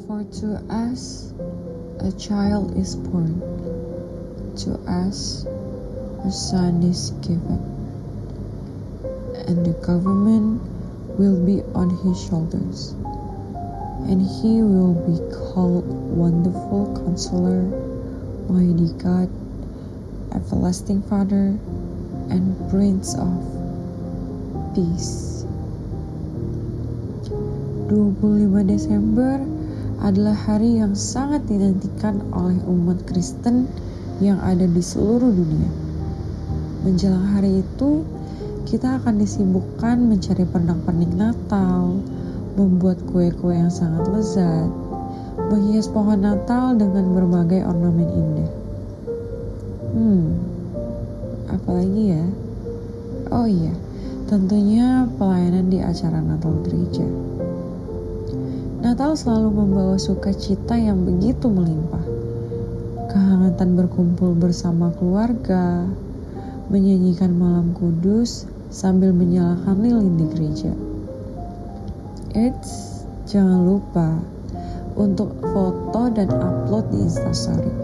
For to us a child is born, to us a son is given, and the government will be on his shoulders, and he will be called Wonderful Counselor, Mighty God, Everlasting Father, and Prince of Peace. 25 Desember adalah hari yang sangat dinantikan oleh umat Kristen yang ada di seluruh dunia. Menjelang hari itu, kita akan disibukkan mencari pernak-pernik Natal, membuat kue-kue yang sangat lezat, menghias pohon Natal dengan berbagai ornamen indah. Apalagi ya? Oh iya, tentunya pelayanan di acara Natal gereja. Natal selalu membawa sukacita yang begitu melimpah. Kehangatan berkumpul bersama keluarga, menyanyikan malam kudus sambil menyalakan lilin di gereja. Jangan lupa untuk foto dan upload di Instastory.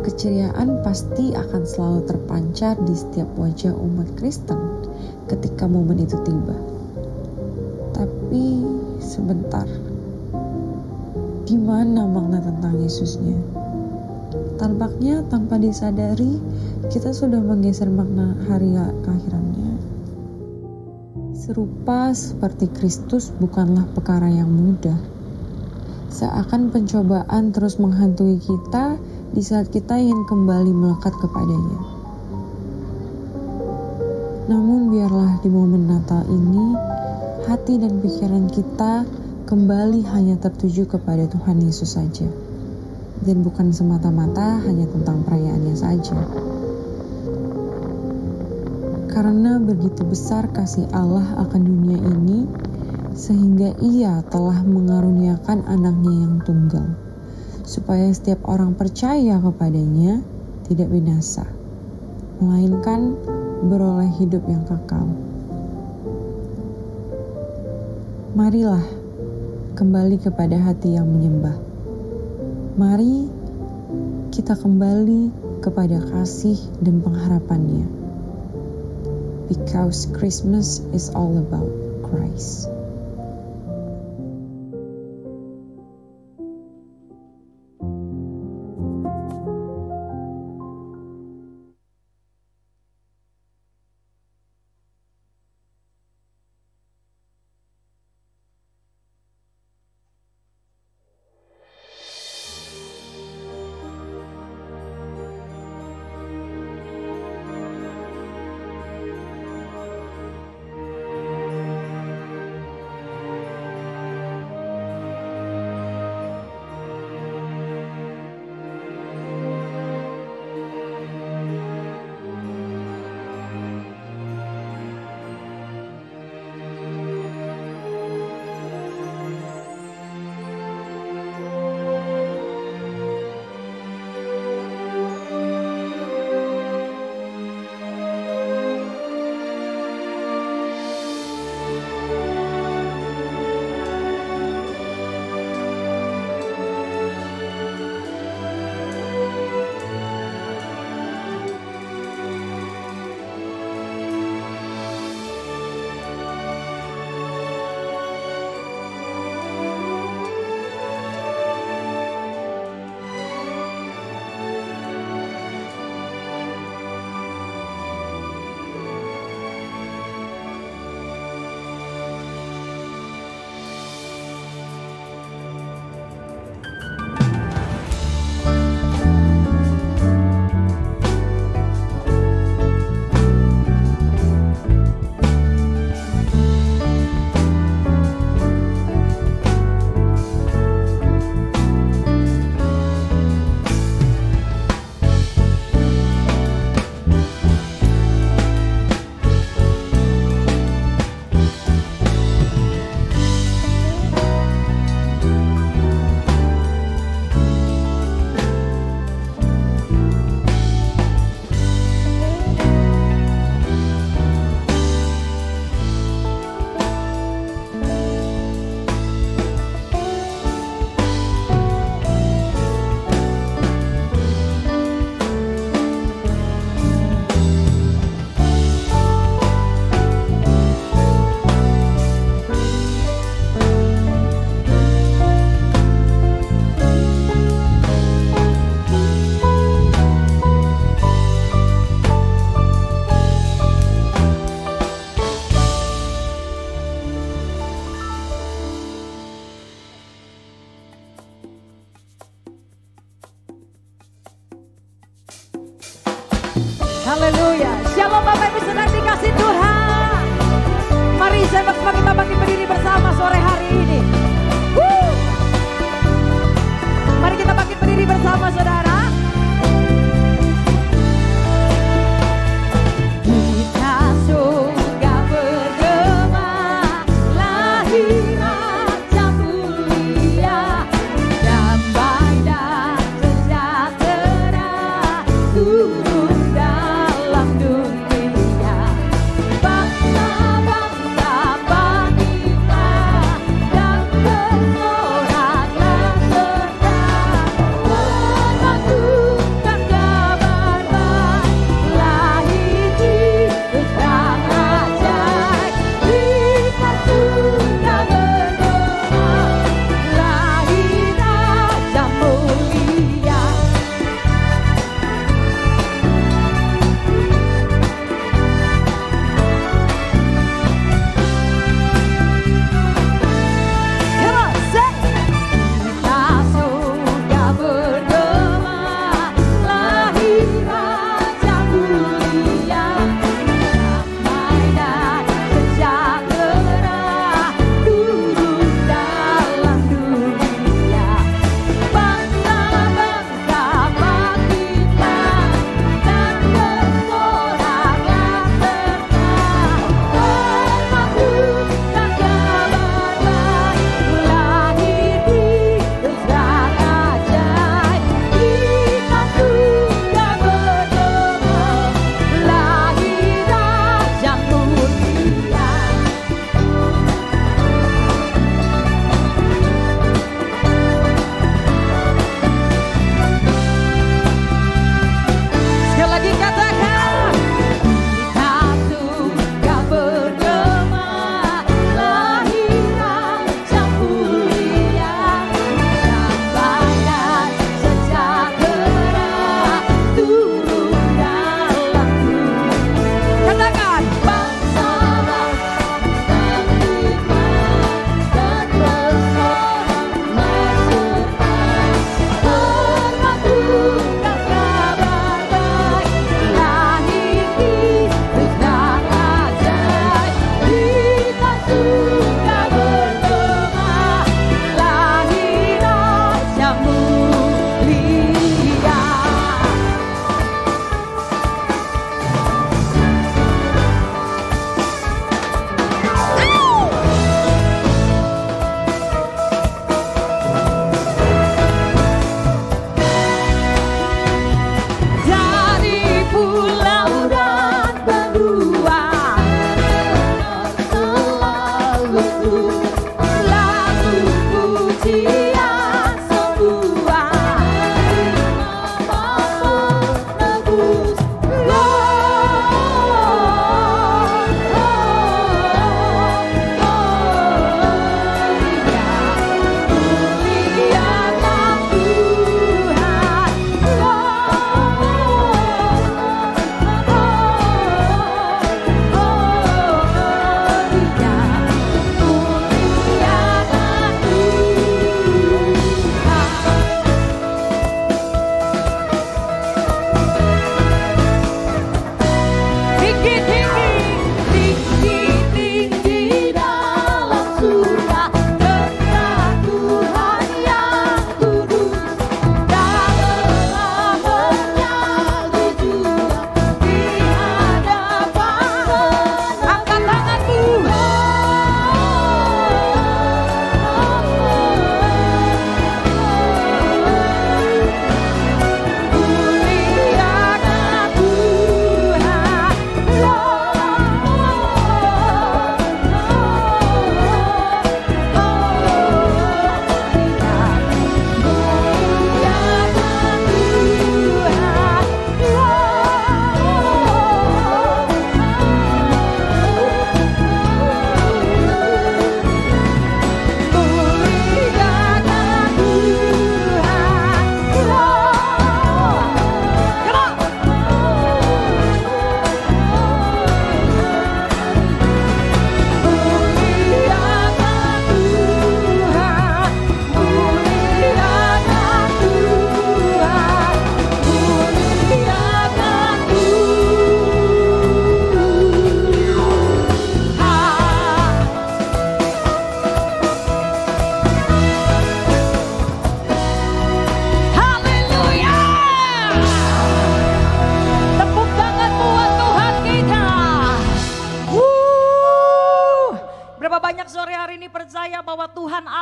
Keceriaan pasti akan selalu terpancar di setiap wajah umat Kristen ketika momen itu tiba. Tapi sebentar, di mana makna tentang Yesusnya? Tampaknya tanpa disadari, kita sudah menggeser makna hari kelahirannya. Serupa seperti Kristus bukanlah perkara yang mudah. Seakan pencobaan terus menghantui kita di saat kita ingin kembali melekat kepadanya. Namun biarlah di momen Natal ini, hati dan pikiran kita kembali hanya tertuju kepada Tuhan Yesus saja. Dan bukan semata-mata hanya tentang perayaannya saja. Karena begitu besar kasih Allah akan dunia ini, sehingga Ia telah mengaruniakan anaknya yang tunggal, supaya setiap orang percaya kepadanya tidak binasa, melainkan beroleh hidup yang kekal. Marilah kembali kepada hati yang menyembah. Mari kita kembali kepada kasih dan pengharapannya. Because Christmas is all about Christ. Haleluya. Shalom Bapak Ibu Saudara dikasih Tuhan. Mari saya kita bangkit berdiri bersama sore hari ini. Mari kita bangkit berdiri bersama saudara. Kita surga bergema, lahir raja mulia, damai dan sejahtera turun dalam dunia. Bangsa-bangsa bangkitlah,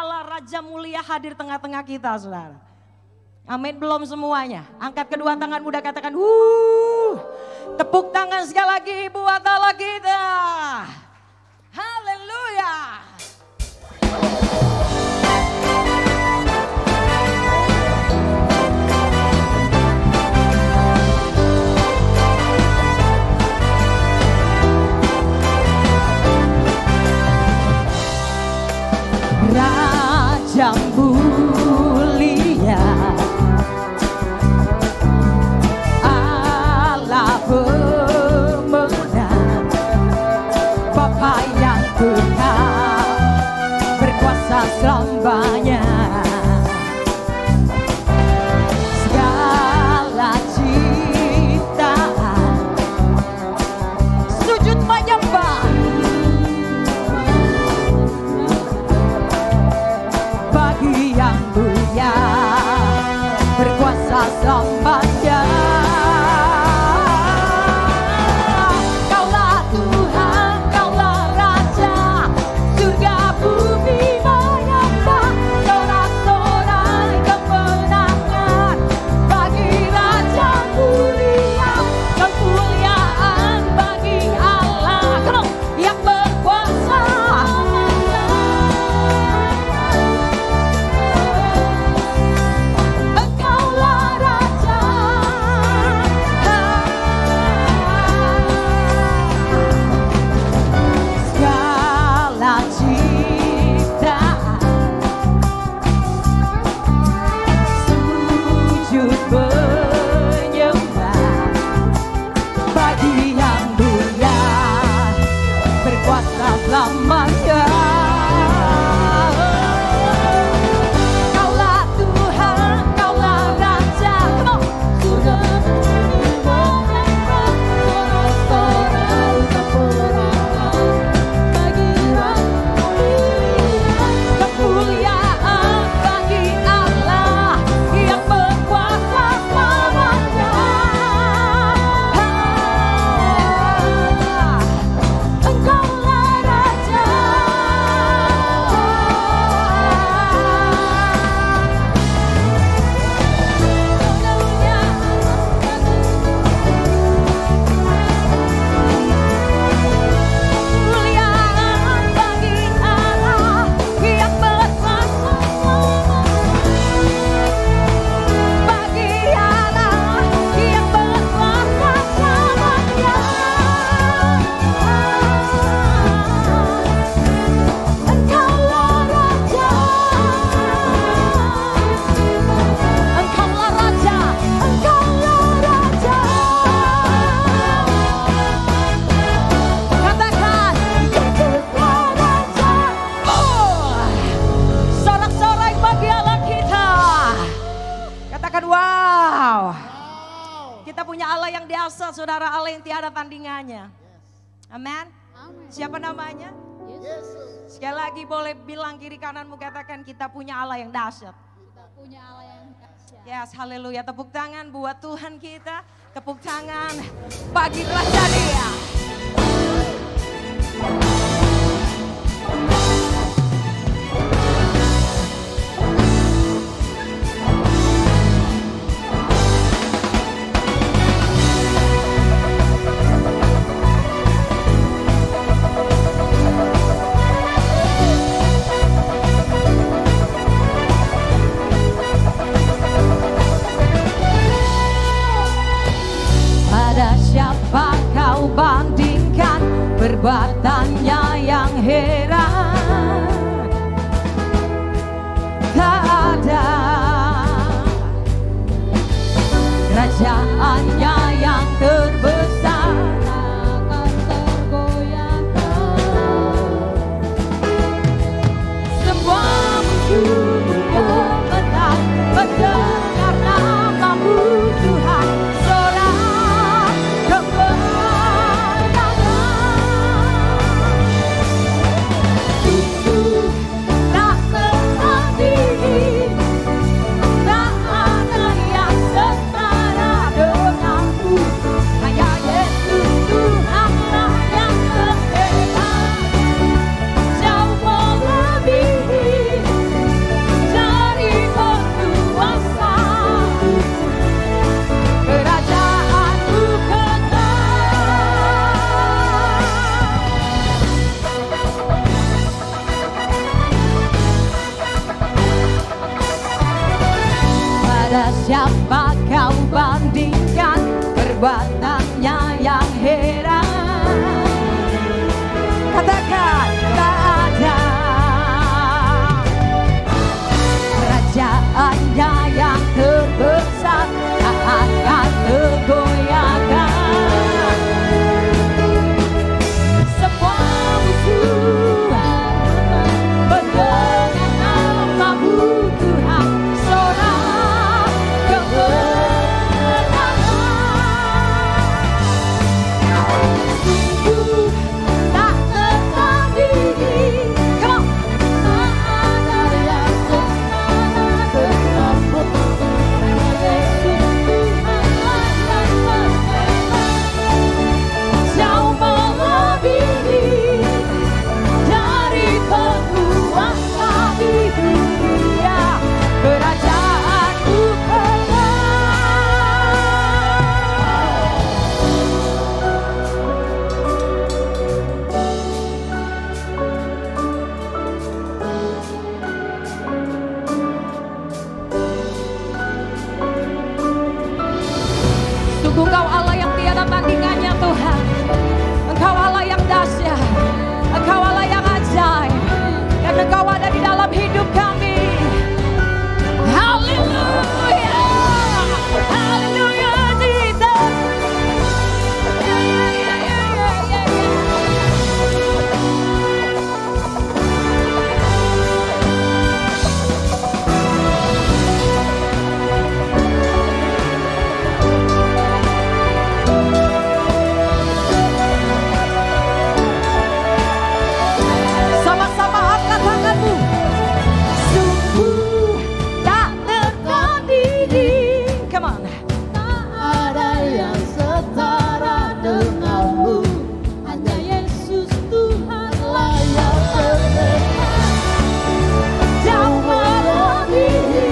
Allah Raja Mulia hadir tengah-tengah kita, saudara. Amin, belum semuanya. Angkat kedua tangan muda, katakan tepuk tangan sekali lagi buat Allah kita. Haleluya. Raja mulia, Allah pemenang, Bapa yang kekal, berkuasa selamanya. Segala ciptaan sujud menyembah, bagi yang mulia, berkuasa selamanya. Kaulah Tuhan, Kaulah Raja, surga bumi menyembah. Sorak-sorai kemenangan bagi Raja mulia, kemuliaan bagi Allah yang berkuasa. Engkaulah Raja, segala ciptaan sujud menyembah, bagi yang mulia, berkuasa selamanya. Kaulah Tuhan, Kaulah Raja, surga bumi menyembah. Sorak-sorai kemenangan bagi Raja mulia, kemuliaan bagi Allah yang berkuasa selamanya. Engkaulah Raja. Kemuliaan bagi Allah yang berkuasa selamanya. Bagi Allah yang berkuasa selamanya. Engkaulah Raja, Engkaulah Raja, Engkaulah Raja. Katakan, Yesuslah Raja. Sorak-sorai bagi Allah kita. Katakan wow. Kita punya Allah yang dahsyat, saudara, Allah yang tiada tandingannya. Amin. Siapa namanya? Sekali lagi boleh bilang kiri kananmu, katakan kita punya Allah yang dahsyat. Punya Allah yang dahsyat. Yes, haleluya. Tepuk tangan buat Tuhan kita. Tepuk tangan bagi Raja Dia. Pada siapa kau bandingkan perbuatannya perbuatannya yang heran. Katakan tak ada kerajaannya yang terbesar tak akan tergoyahkan. Semua musuh mendengar namamu Tuhan, sorak kemenangan. Sungguh tak tertandingi. Come on. Tak ada yang setara denganmu. Yesus Tuhanlah yang terhebat. Jauh melebihi dari penguasa di dunia. Kerajaanmu sungguh Engkau Allah yang tiada tandingannya Tuhan. Engkau Allah yang dahsyat, Engkau Allah yang ajaib, dan Engkau ada di dalam hidup kami. Haleluya, haleluya Jesus. Sama-sama angkat tanganmu. Sungguh tak tertandingi. Come on. Tak ada yang setara denganmu. Hanya Yesus Tuhanlah yang terhebat. Jauh melebihi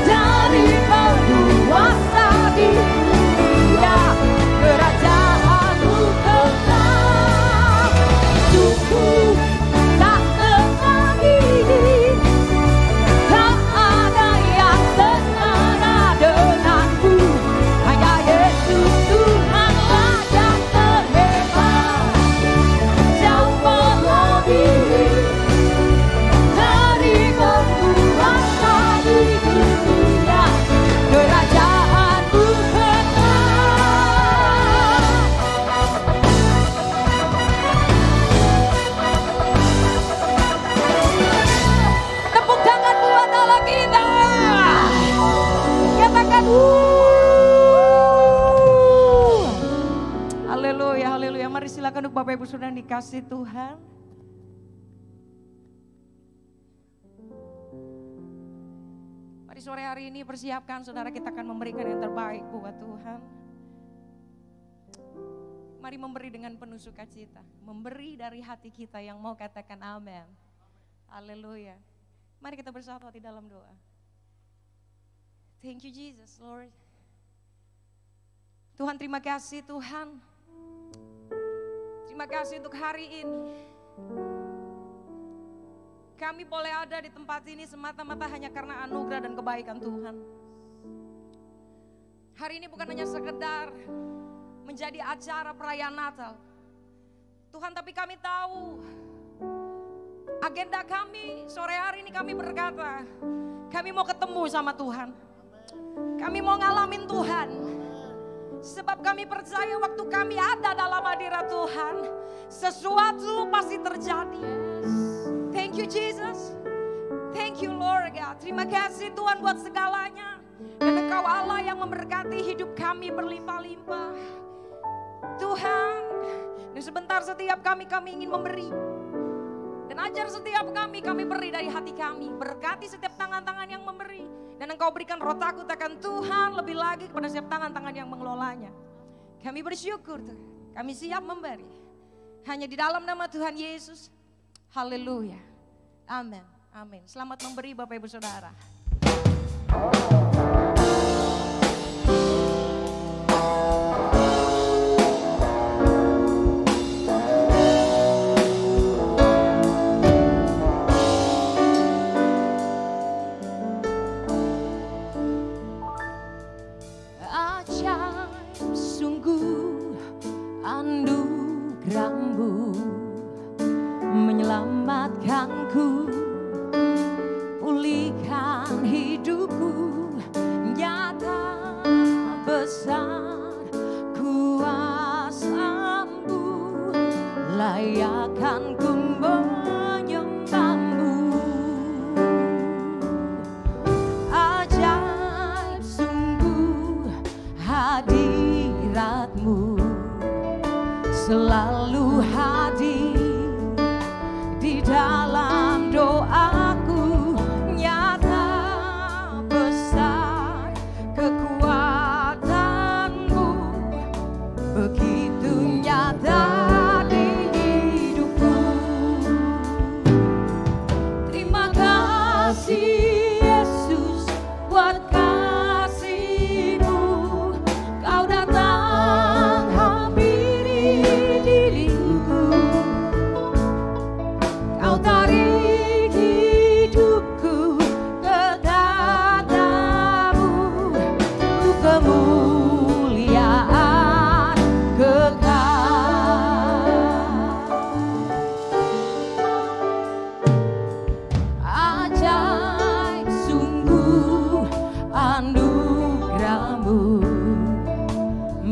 dari penguasa di dunia. Kerajaanmu tetap. Sungguh tak tertandingi. Tak ada yang setara denganmu. Hanya Yesus Tuhanlah yang terhebat. Jauh melebihi dari penguasa di dunia. Kerajaanmu tetap. Tepuk tangan buat Allah kita. Katakan haleluya, haleluya. Mari silakan untuk Bapak Ibu Saudara yang dikasih Tuhan. Mari sore hari ini persiapkan saudara, kita akan memberikan yang terbaik buat Tuhan. Mari memberi dengan penuh sukacita. Memberi dari hati kita yang mau katakan amin. Haleluya. Mari kita bersatu di dalam doa. Thank you Jesus, Lord. Tuhan, terima kasih Tuhan. Terima kasih untuk hari ini. Kami boleh ada di tempat ini semata-mata hanya karena anugerah dan kebaikan Tuhan. Hari ini bukan hanya sekedar menjadi acara perayaan Natal. Tuhan, tapi kami tahu agenda kami sore hari ini, kami berkata, kami mau ketemu sama Tuhan. Kami mau ngalamin Tuhan. Sebab kami percaya waktu kami ada dalam hadirat Tuhan, sesuatu pasti terjadi. Thank you Jesus. Thank you Lord God. Terima kasih Tuhan buat segalanya. Dan Engkau Allah yang memberkati hidup kami berlimpah-limpah. Tuhan, dan sebentar setiap kami ingin memberi. Dan ajar setiap kami beri dari hati kami. Berkati setiap tangan-tangan yang memberi. Dan Engkau berikan roh takut akan Tuhan lebih lagi kepada setiap tangan-tangan yang mengelolanya. Kami bersyukur Tuhan. Kami siap memberi. Hanya di dalam nama Tuhan Yesus. Haleluya. Amin. Amin. Selamat memberi Bapak Ibu Saudara.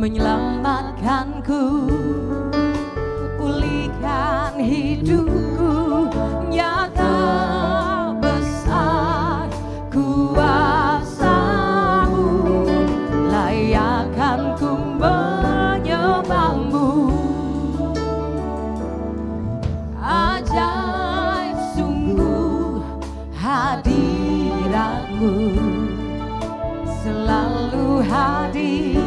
menyelamatkanku, pulihkan hidupku, nyata besar kuasa-Mu, layakkan ku menyembah-Mu. Ajaib sungguh hadirat-Mu, selalu hadir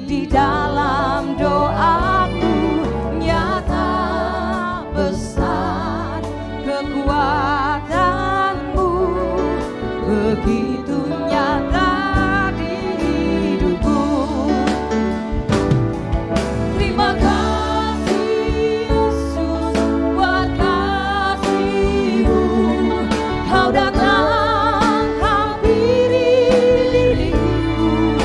di dalam doaku, nyata besar kekuatan-Mu, begitu nyata di hidupku. Terima kasih Yesus buat kasih-Mu, Kau datang hampiri diriku,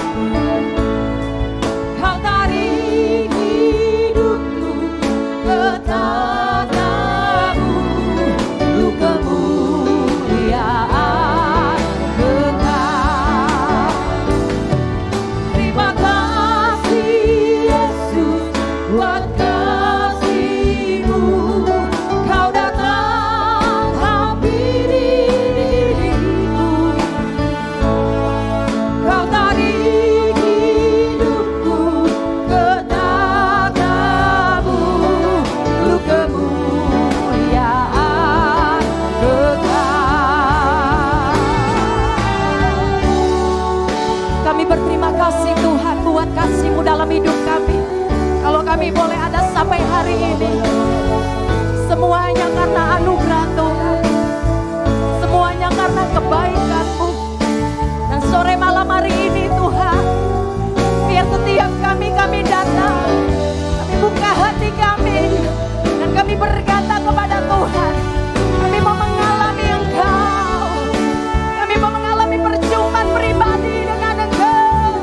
Kau tarik hidupku ke tatamu, Lu kemuliaan kekal. Terima kasih Yesus buat kasih-Mu, Kau datang hampiri diriku, Kau tarik hidupku ke tatamu, Lu kemuliaan kekal. Kami berterima kasih Tuhan buat kasih-Mu dalam hidup kami. Kalau kami boleh ada sampai hari ini, semuanya karena anugerah Tuhan, semuanya karena kebaikan-Mu. Dan sore malam hari ini Tuhan, biar setiap kami datang, kami buka hati kami, dan kami berkata kepada Tuhan, kami mau mengalami Engkau, kami mau mengalami perjumpaan pribadi dengan Engkau.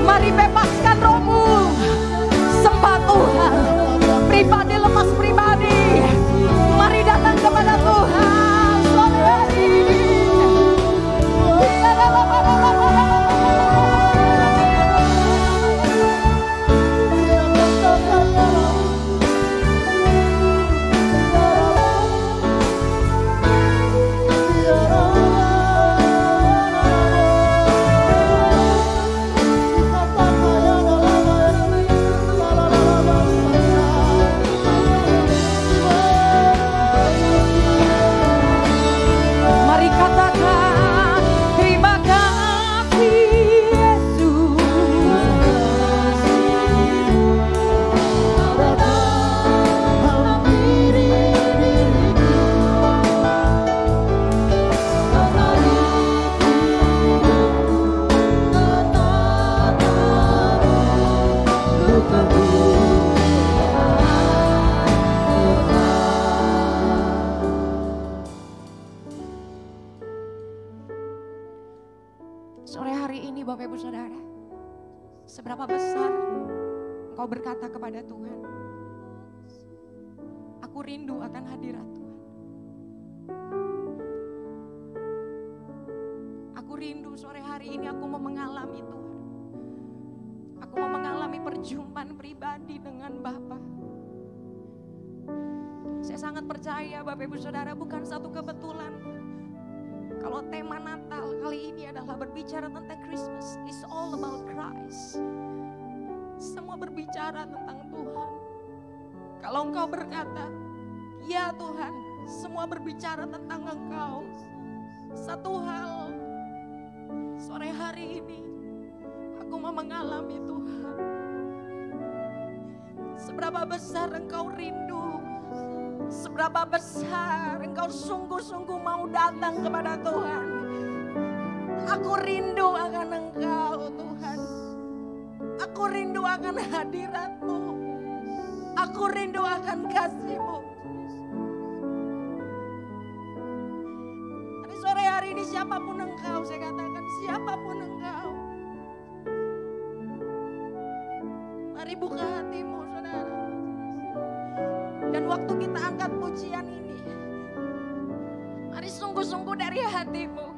Mari bebaskan rohmu, sembah Tuhan, pribadi lepas pribadi. Mari datang kepada Tuhan sore hari ini. Mari katakan terima kasih Yesus. Sore hari ini Bapak Ibu Saudara, seberapa besar Engkau berkata kepada Tuhan, aku rindu akan hadirat Tuhan. Aku rindu sore hari ini aku mau mengalami Tuhan. Aku mau mengalami perjumpaan pribadi dengan Bapa. Saya sangat percaya Bapak Ibu Saudara, bukan satu kebetulan kalau tema Natal kali ini adalah berbicara tentang Christmas. It's all about Christ. Semua berbicara tentang Tuhan. Kalau Engkau berkata, ya Tuhan, semua berbicara tentang Engkau. Satu hal, sore hari ini aku mau mengalami Tuhan. Seberapa besar Engkau rindu, seberapa besar Engkau sungguh-sungguh mau datang kepada Tuhan. Aku rindu akan Engkau Tuhan. Aku rindu akan hadirat-Mu. Aku rindu akan kasih-Mu. Hari sore hari ini siapapun Engkau, saya katakan siapapun Engkau. Mari buka hatimu saudara. Dan waktu kita angkat pujian ini, Mari sungguh-sungguh dari hatimu.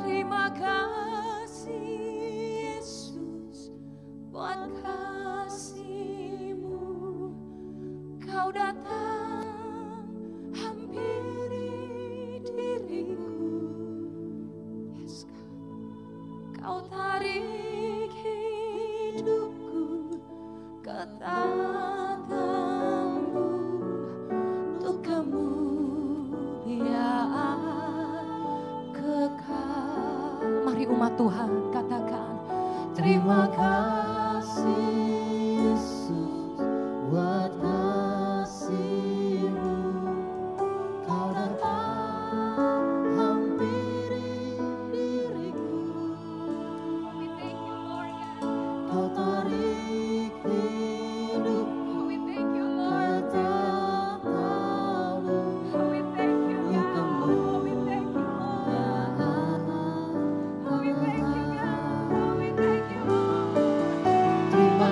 Terima kasih Yesus buat kasih-Mu. Kau datang hampiri diriku. Yes, Kau tarik hidupku ke tangan-Mu untuk kemuliaan kekal. Mari umat Tuhan katakan, terima kasih Yesus buat kasih-Mu. Kau datang hampiri diriku. We thank you Lord God. Kau tarik hidupku We thank you ke Lord. tangan-Mu. We thank you God. We thank you Lord. We thank you God. We thank you Lord. Terima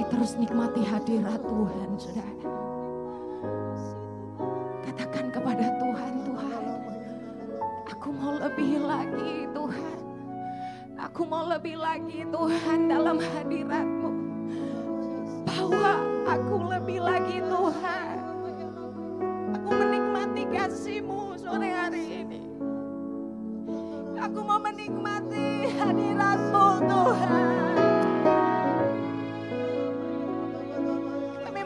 Terus nikmati hadirat Tuhan, saudara. Katakan kepada Tuhan, Tuhan, aku mau lebih lagi Tuhan. Aku mau lebih lagi Tuhan dalam hadirat-Mu. Bawa aku lebih lagi Tuhan. Aku menikmati kasih-Mu sore hari ini. Aku mau menikmati hadirat-Mu Tuhan.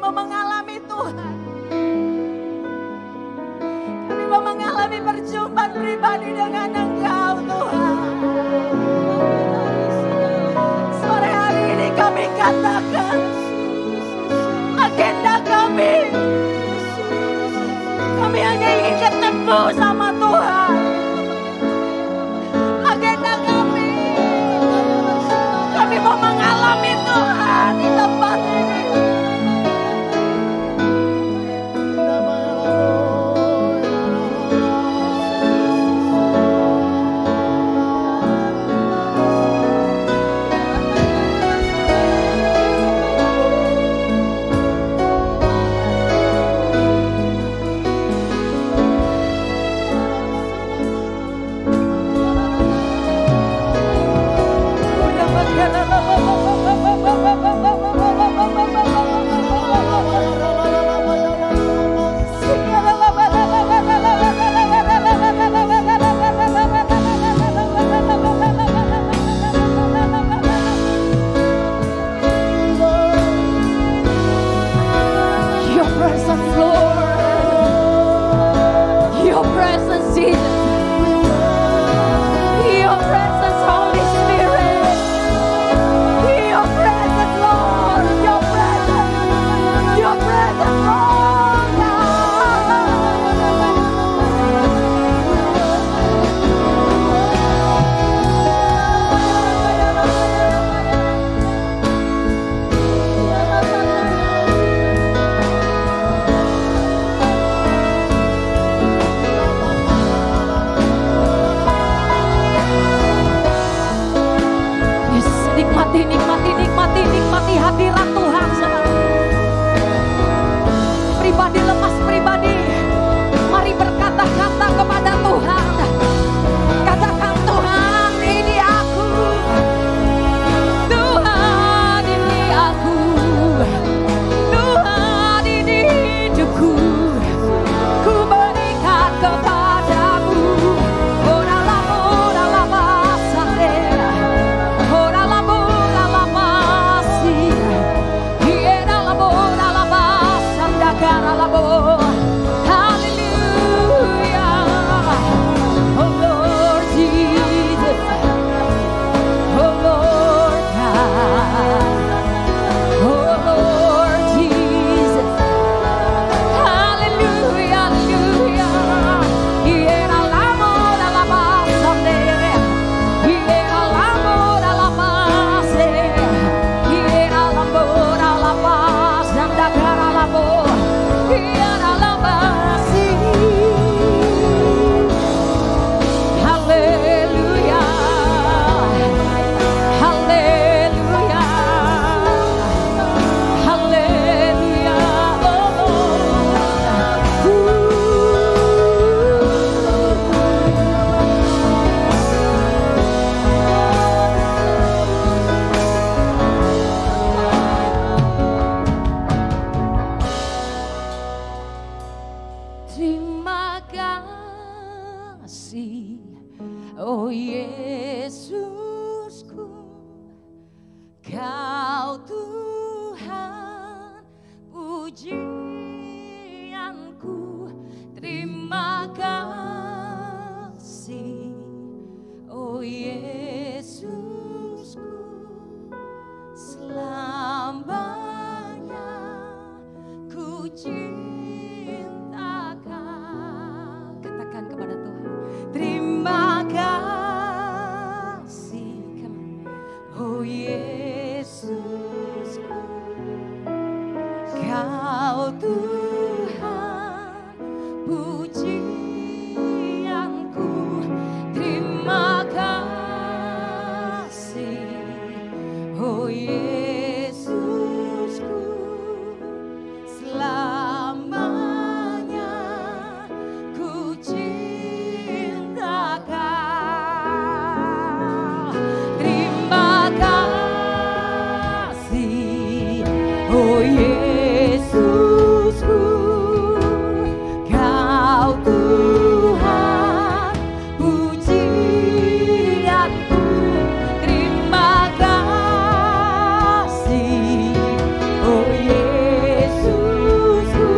Mengalami Tuhan, kami mau mengalami perjumpaan pribadi dengan Engkau Tuhan. Sore hari ini kami katakan agenda kami hanya ingin ketemu sama Tuhan. Agenda kami mau mengalami Tuhan di tempat ini. Oh Yesusku, Kau Tuhan, pujianku, terima kasih. Oh Yesusku, selamanya ku cinta Kau. Katakan kepada Tuhan, terima kasih. Oh Yesusku, Kau Tuhan, pujianku, terima kasih. Oh Yesusku, selamanya ku cinta Kau. Terima kasih. Oh Yesusku, Kau Tuhan, pujianku, terima kasih. Oh Yesusku,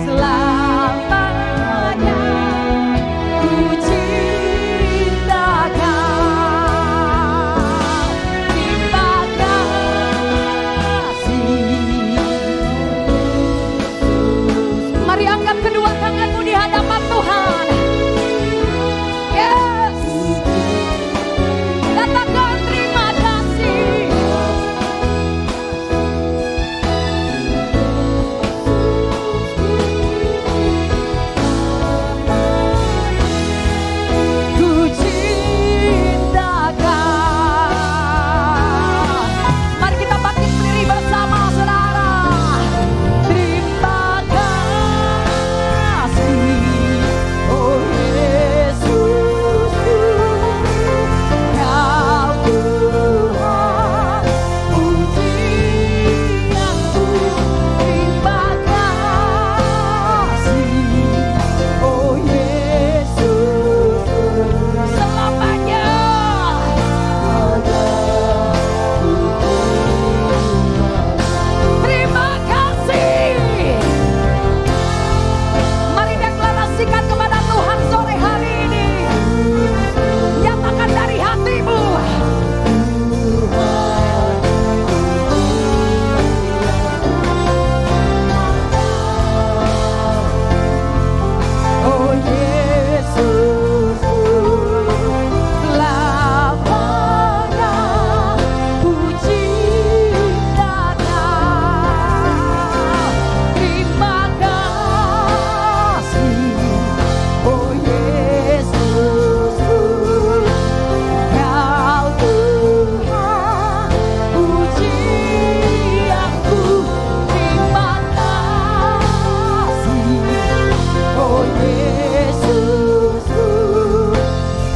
selamanya ku cinta Kau. Terima kasih. Mari angkat kedua tanganmu di hadapan Tuhan. Yes. Katakan terima kasih. Ku cinta Kau. Mari kita bangkit berdiri bersama, saudara. Terima kasih. Oh Yesusku, Kau Tuhan, pujianku, terima kasih. Oh Yesus, selamanya. Terima kasih. Mari deklarasikan kepada Tuhan sore hari ini. Nyatakan dari hatimu. Oh Yesus, selamanya ku cinta Kau. Terima kasih. Oh Yesus, Kau Tuhan, pujianku, terima kasih. Oh Yesus,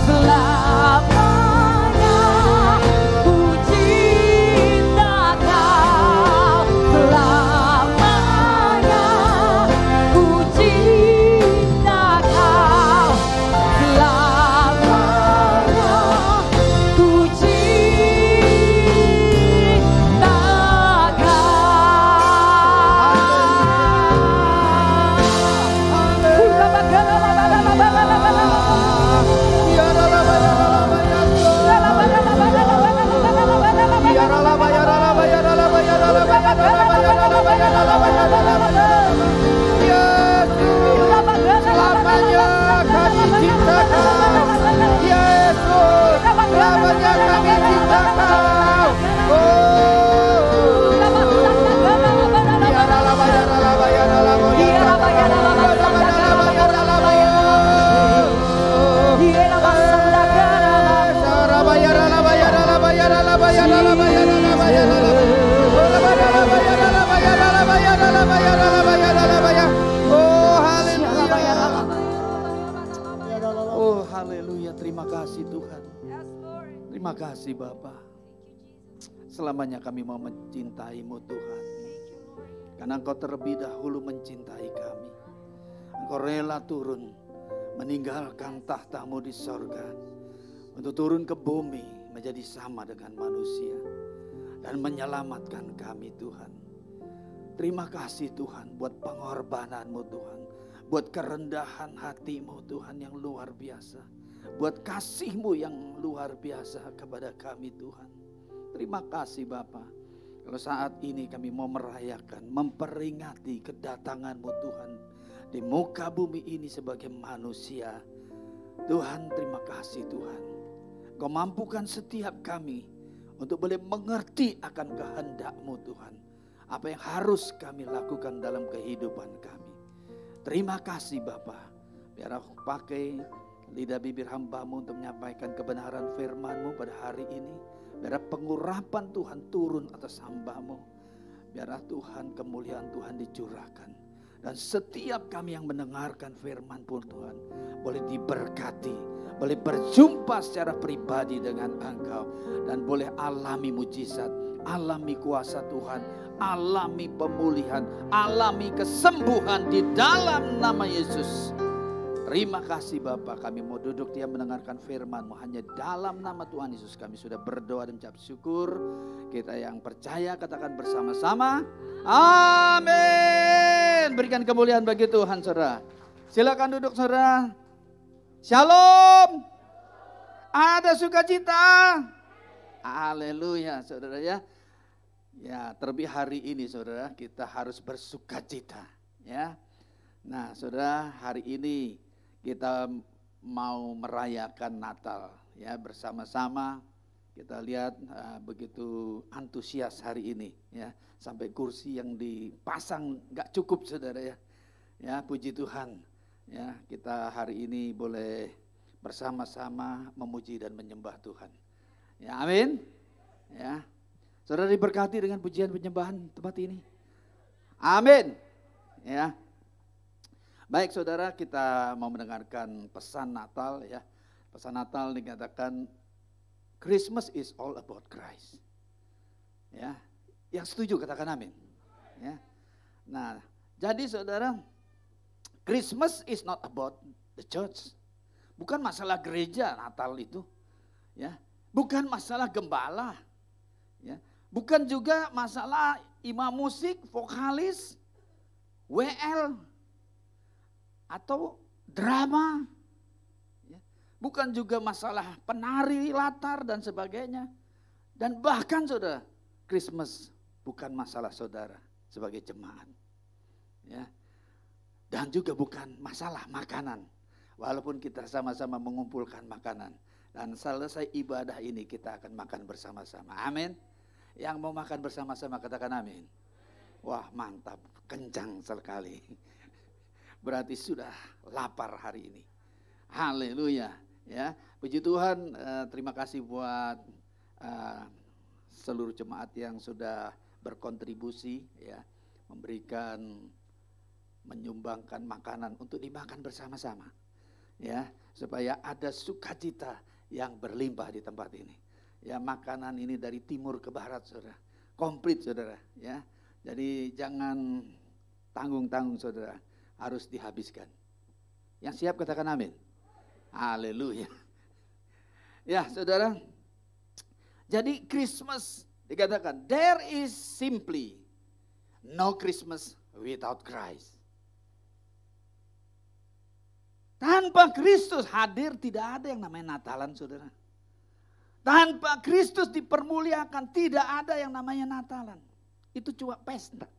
selamanya ku cinta Kau. Selamanya ku cinta Kau. Selamanya ku cinta Selamanya kami cinta Kau. Yesus, selamanya kami cinta Kau. Oh haleluya, terima kasih Tuhan. Terima kasih Bapa. Selamanya kami mau mencintai-Mu Tuhan. Karena Engkau terlebih dahulu mencintai kami. Engkau rela turun meninggalkan tahtamu di sorga untuk turun ke bumi menjadi sama dengan manusia dan menyelamatkan kami Tuhan. Terima kasih Tuhan buat pengorbananmu Tuhan, buat kerendahan hatimu Tuhan yang luar biasa, buat kasihmu yang luar biasa kepada kami Tuhan. Terima kasih Bapa. Kalau saat ini kami mau merayakan, memperingati kedatanganmu Tuhan di muka bumi ini sebagai manusia. Tuhan, terima kasih Tuhan. Kau mampukan setiap kami untuk boleh mengerti akan kehendak-Mu Tuhan. Apa yang harus kami lakukan dalam kehidupan kami. Terima kasih Bapa. Biar aku pakai lidah bibir hamba-Mu untuk menyampaikan kebenaran firman-Mu pada hari ini. Biar pengurapan Tuhan turun atas hamba-Mu. Biar Tuhan kemuliaan Tuhan dicurahkan. Dan setiap kami yang mendengarkan firman pun Tuhan boleh diberkati, boleh berjumpa secara pribadi dengan Engkau. Dan boleh alami mujizat, alami kuasa Tuhan, alami pemulihan, alami kesembuhan di dalam nama Yesus. Terima kasih Bapa, kami mau duduk diam mendengarkan firman-Mu. Hanya dalam nama Tuhan Yesus kami sudah berdoa dan ucap syukur. Kita yang percaya katakan bersama-sama, amin. Berikan kemuliaan bagi Tuhan saudara. Silakan duduk saudara. Shalom. Ada sukacita. Haleluya saudara ya. Ya terlebih hari ini saudara kita harus bersukacita ya. Nah saudara hari ini kita mau merayakan Natal ya bersama-sama. Kita lihat begitu antusias hari ini ya. Sampai kursi yang dipasang gak cukup saudara ya. Ya puji Tuhan ya kita hari ini boleh bersama-sama memuji dan menyembah Tuhan. Ya amin. Ya. Saudara diberkati dengan pujian penyembahan tempat ini. Amin. Ya. Baik saudara kita mau mendengarkan pesan Natal ya. Pesan Natal dikatakan Christmas is all about Christ. Ya, yang setuju katakan amin. Ya. Nah, jadi saudara, Christmas is not about the church. Bukan masalah gereja Natal itu. Ya, bukan masalah gembala. Ya, bukan juga masalah imam musik, vokalis, WL atau drama. Bukan juga masalah penari latar dan sebagainya. Dan bahkan saudara, Christmas bukan masalah saudara sebagai jemaat. Ya. Dan juga bukan masalah makanan. Walaupun kita sama-sama mengumpulkan makanan. Dan selesai ibadah ini kita akan makan bersama-sama. Amin. Yang mau makan bersama-sama katakan amin. Wah mantap, kencang sekali. Berarti sudah lapar hari ini. Haleluya. Ya, puji Tuhan, terima kasih buat seluruh jemaat yang sudah berkontribusi, ya, menyumbangkan makanan untuk dimakan bersama-sama, ya, supaya ada sukacita yang berlimpah di tempat ini. Ya, makanan ini dari timur ke barat, saudara, komplit, saudara, ya. Jadi jangan tanggung-tanggung, saudara, harus dihabiskan. Yang siap katakan amin. Haleluya. Ya saudara. Jadi Christmas dikatakan there is simply no Christmas without Christ. Tanpa Kristus hadir tidak ada yang namanya Natalan saudara. Tanpa Kristus dipermuliakan tidak ada yang namanya Natalan. Itu cuma pesta.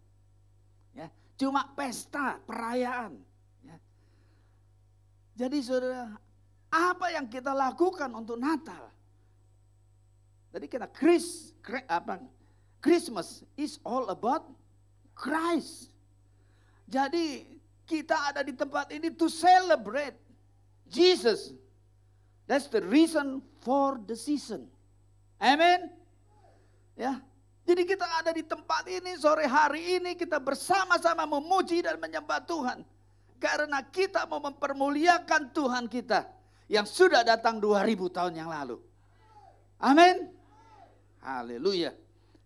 Ya, cuma pesta perayaan. Ya. Jadi saudara, apa yang kita lakukan untuk Natal? Jadi kita Christmas is all about Christ. Jadi kita ada di tempat ini to celebrate Jesus. That's the reason for the season. Amen. Ya. Jadi kita ada di tempat ini sore hari ini kita bersama-sama memuji dan menyembah Tuhan. Karena kita mau mempermuliakan Tuhan kita yang sudah datang 2000 tahun yang lalu. Amin. Haleluya.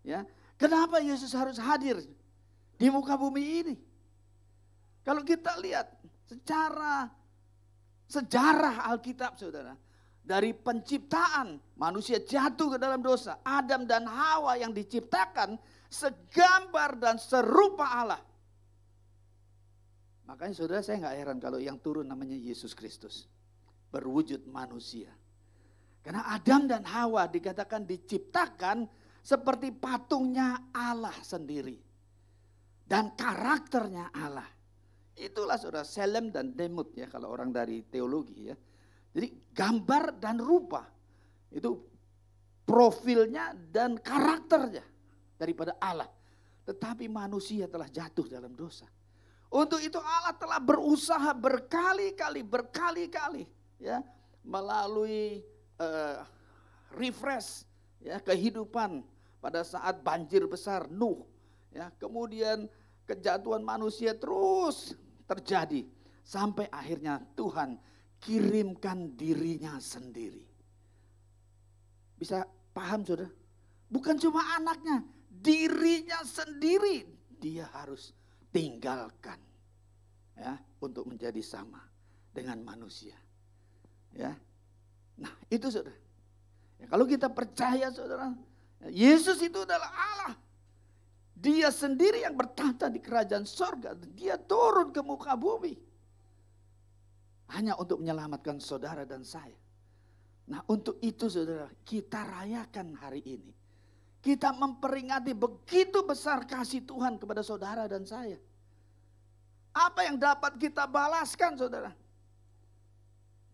Ya. Kenapa Yesus harus hadir di muka bumi ini? Kalau kita lihat secara sejarah Alkitab saudara. Dari penciptaan manusia jatuh ke dalam dosa. Adam dan Hawa yang diciptakan segambar dan serupa Allah. Makanya saudara saya nggak heran kalau yang turun namanya Yesus Kristus. Berwujud manusia. Karena Adam dan Hawa dikatakan diciptakan seperti patungnya Allah sendiri. Dan karakternya Allah. Itulah saudara Selem dan Demut ya kalau orang dari teologi ya. Jadi gambar dan rupa itu profilnya dan karakternya daripada Allah. Tetapi manusia telah jatuh dalam dosa. Untuk itu Allah telah berusaha berkali-kali ya melalui refresh ya kehidupan pada saat banjir besar Nuh ya, kemudian kejatuhan manusia terus terjadi sampai akhirnya Tuhan kirimkan dirinya sendiri. Bisa paham saudara? Bukan cuma anaknya, dirinya sendiri dia harus tinggalkan ya untuk menjadi sama dengan manusia. Ya. Nah, itu saudara. Ya, kalau kita percaya saudara, Yesus itu adalah Allah. Dia sendiri yang bertahta di kerajaan sorga. Dia turun ke muka bumi. Hanya untuk menyelamatkan saudara dan saya. Nah untuk itu saudara kita rayakan hari ini. Kita memperingati begitu besar kasih Tuhan kepada saudara dan saya. Apa yang dapat kita balaskan saudara?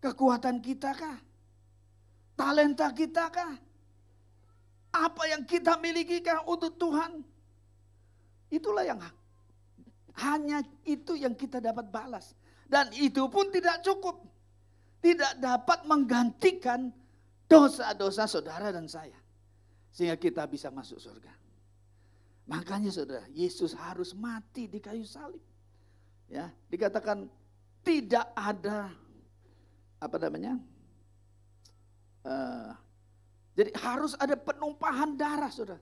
Kekuatan kita kah? Talenta kita kah? Apa yang kita miliki kah untuk Tuhan? Itulah yang hanya itu yang kita dapat balas. Dan itu pun tidak cukup. Tidak dapat menggantikan dosa-dosa saudara dan saya. Sehingga kita bisa masuk surga. Makanya saudara, Yesus harus mati di kayu salib. Ya, dikatakan tidak ada jadi harus ada penumpahan darah saudara.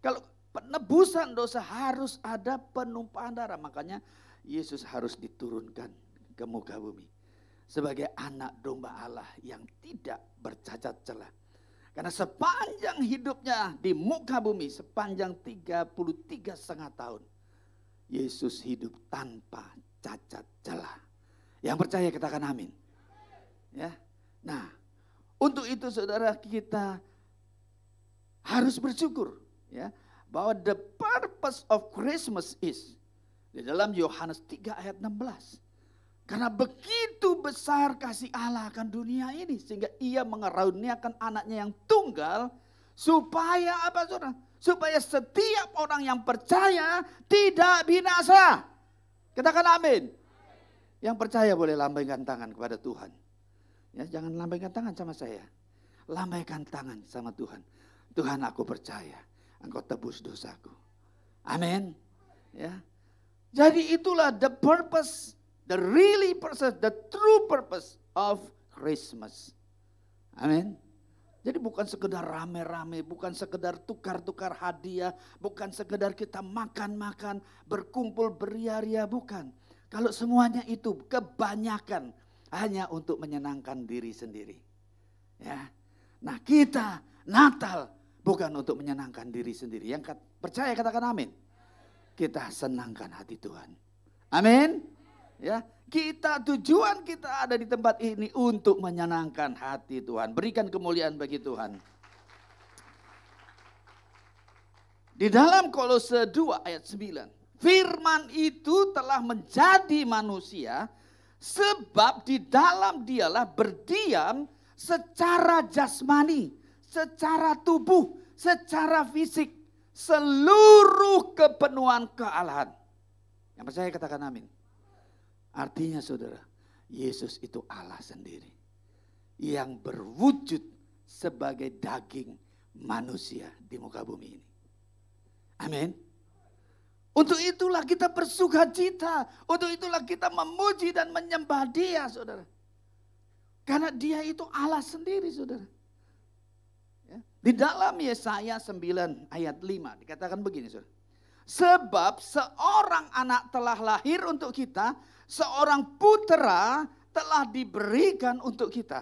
Kalau penebusan dosa harus ada penumpahan darah. Makanya Yesus harus diturunkan ke muka bumi sebagai anak domba Allah yang tidak bercacat celah. Karena sepanjang hidupnya di muka bumi, sepanjang 33,5 tahun, Yesus hidup tanpa cacat celah. Yang percaya katakan amin. Ya. Nah, untuk itu saudara kita harus bersyukur ya bahwa the purpose of Christmas is di dalam Yohanes 3 ayat 16. Karena begitu besar kasih Allah akan dunia ini. Sehingga ia mengaruniakan anaknya yang tunggal. Supaya apa saudara? Supaya setiap orang yang percaya tidak binasa. Katakan amin. Yang percaya boleh lambaikan tangan kepada Tuhan. Ya, jangan lambaikan tangan sama saya. Lambaikan tangan sama Tuhan. Tuhan aku percaya. Engkau tebus dosaku. Amin. Ya. Jadi itulah the purpose. The really purpose, the true purpose of Christmas. Amin. Jadi bukan sekedar rame-rame, bukan sekedar tukar-tukar hadiah, bukan sekedar kita makan-makan, berkumpul beria-ria, bukan. Kalau semuanya itu kebanyakan hanya untuk menyenangkan diri sendiri. Ya. Nah kita Natal bukan untuk menyenangkan diri sendiri. Yang percaya katakan amin. Kita senangkan hati Tuhan. Amin. Ya, tujuan kita ada di tempat ini untuk menyenangkan hati Tuhan. Berikan kemuliaan bagi Tuhan. Di dalam Kolose 2 ayat 9. Firman itu telah menjadi manusia sebab di dalam dialah berdiam secara jasmani, secara tubuh, secara fisik, seluruh kepenuhan kealahan. Yang percaya katakan amin. Artinya saudara, Yesus itu Allah sendiri. Yang berwujud sebagai daging manusia di muka bumi ini. Amin. Untuk itulah kita bersukacita. Untuk itulah kita memuji dan menyembah Dia saudara. Karena Dia itu Allah sendiri saudara. Ya. Di dalam Yesaya 9 ayat 5 dikatakan begini saudara. Sebab seorang anak telah lahir untuk kita, seorang putera telah diberikan untuk kita.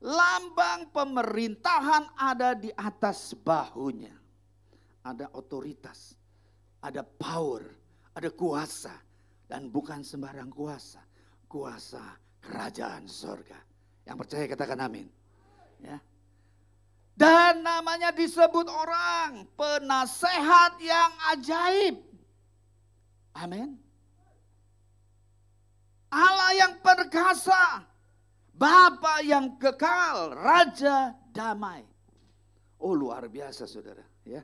Lambang pemerintahan ada di atas bahunya. Ada otoritas, ada power, ada kuasa. Dan bukan sembarang kuasa. Kuasa kerajaan sorga. Yang percaya katakan amin. Ya. Dan namanya disebut orang penasehat yang ajaib. Amin. Allah yang perkasa, Bapa yang kekal, Raja damai. Oh, luar biasa saudara, ya.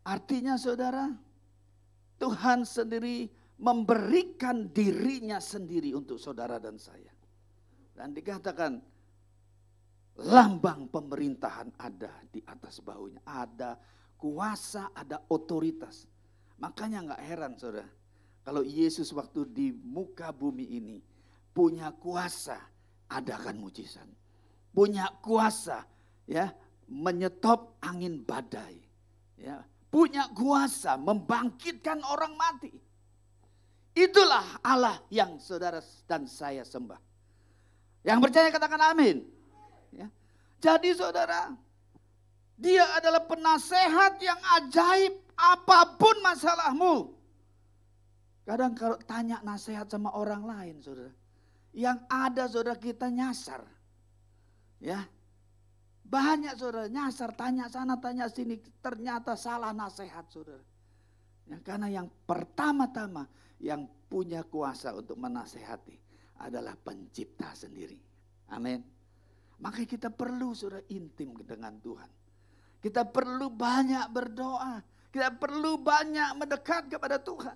Artinya saudara, Tuhan sendiri memberikan dirinya sendiri untuk saudara dan saya. Dan dikatakan lambang pemerintahan ada di atas bahunya. Ada kuasa, ada otoritas. Makanya nggak heran saudara, kalau Yesus waktu di muka bumi ini punya kuasa adakan mujizat. Punya kuasa ya menyetop angin badai. Ya, punya kuasa membangkitkan orang mati. Itulah Allah yang saudara dan saya sembah. Yang percaya katakan amin. Ya. Jadi saudara, dia adalah penasehat yang ajaib apapun masalahmu. Kadang kalau tanya nasihat sama orang lain saudara, yang ada saudara kita nyasar. Ya. Banyak saudara nyasar, tanya sana tanya sini, ternyata salah nasihat saudara. Ya, karena yang pertama-tama yang punya kuasa untuk menasehati adalah pencipta sendiri. Amin. Makanya kita perlu saudara intim dengan Tuhan. Kita perlu banyak berdoa. Kita perlu banyak mendekat kepada Tuhan.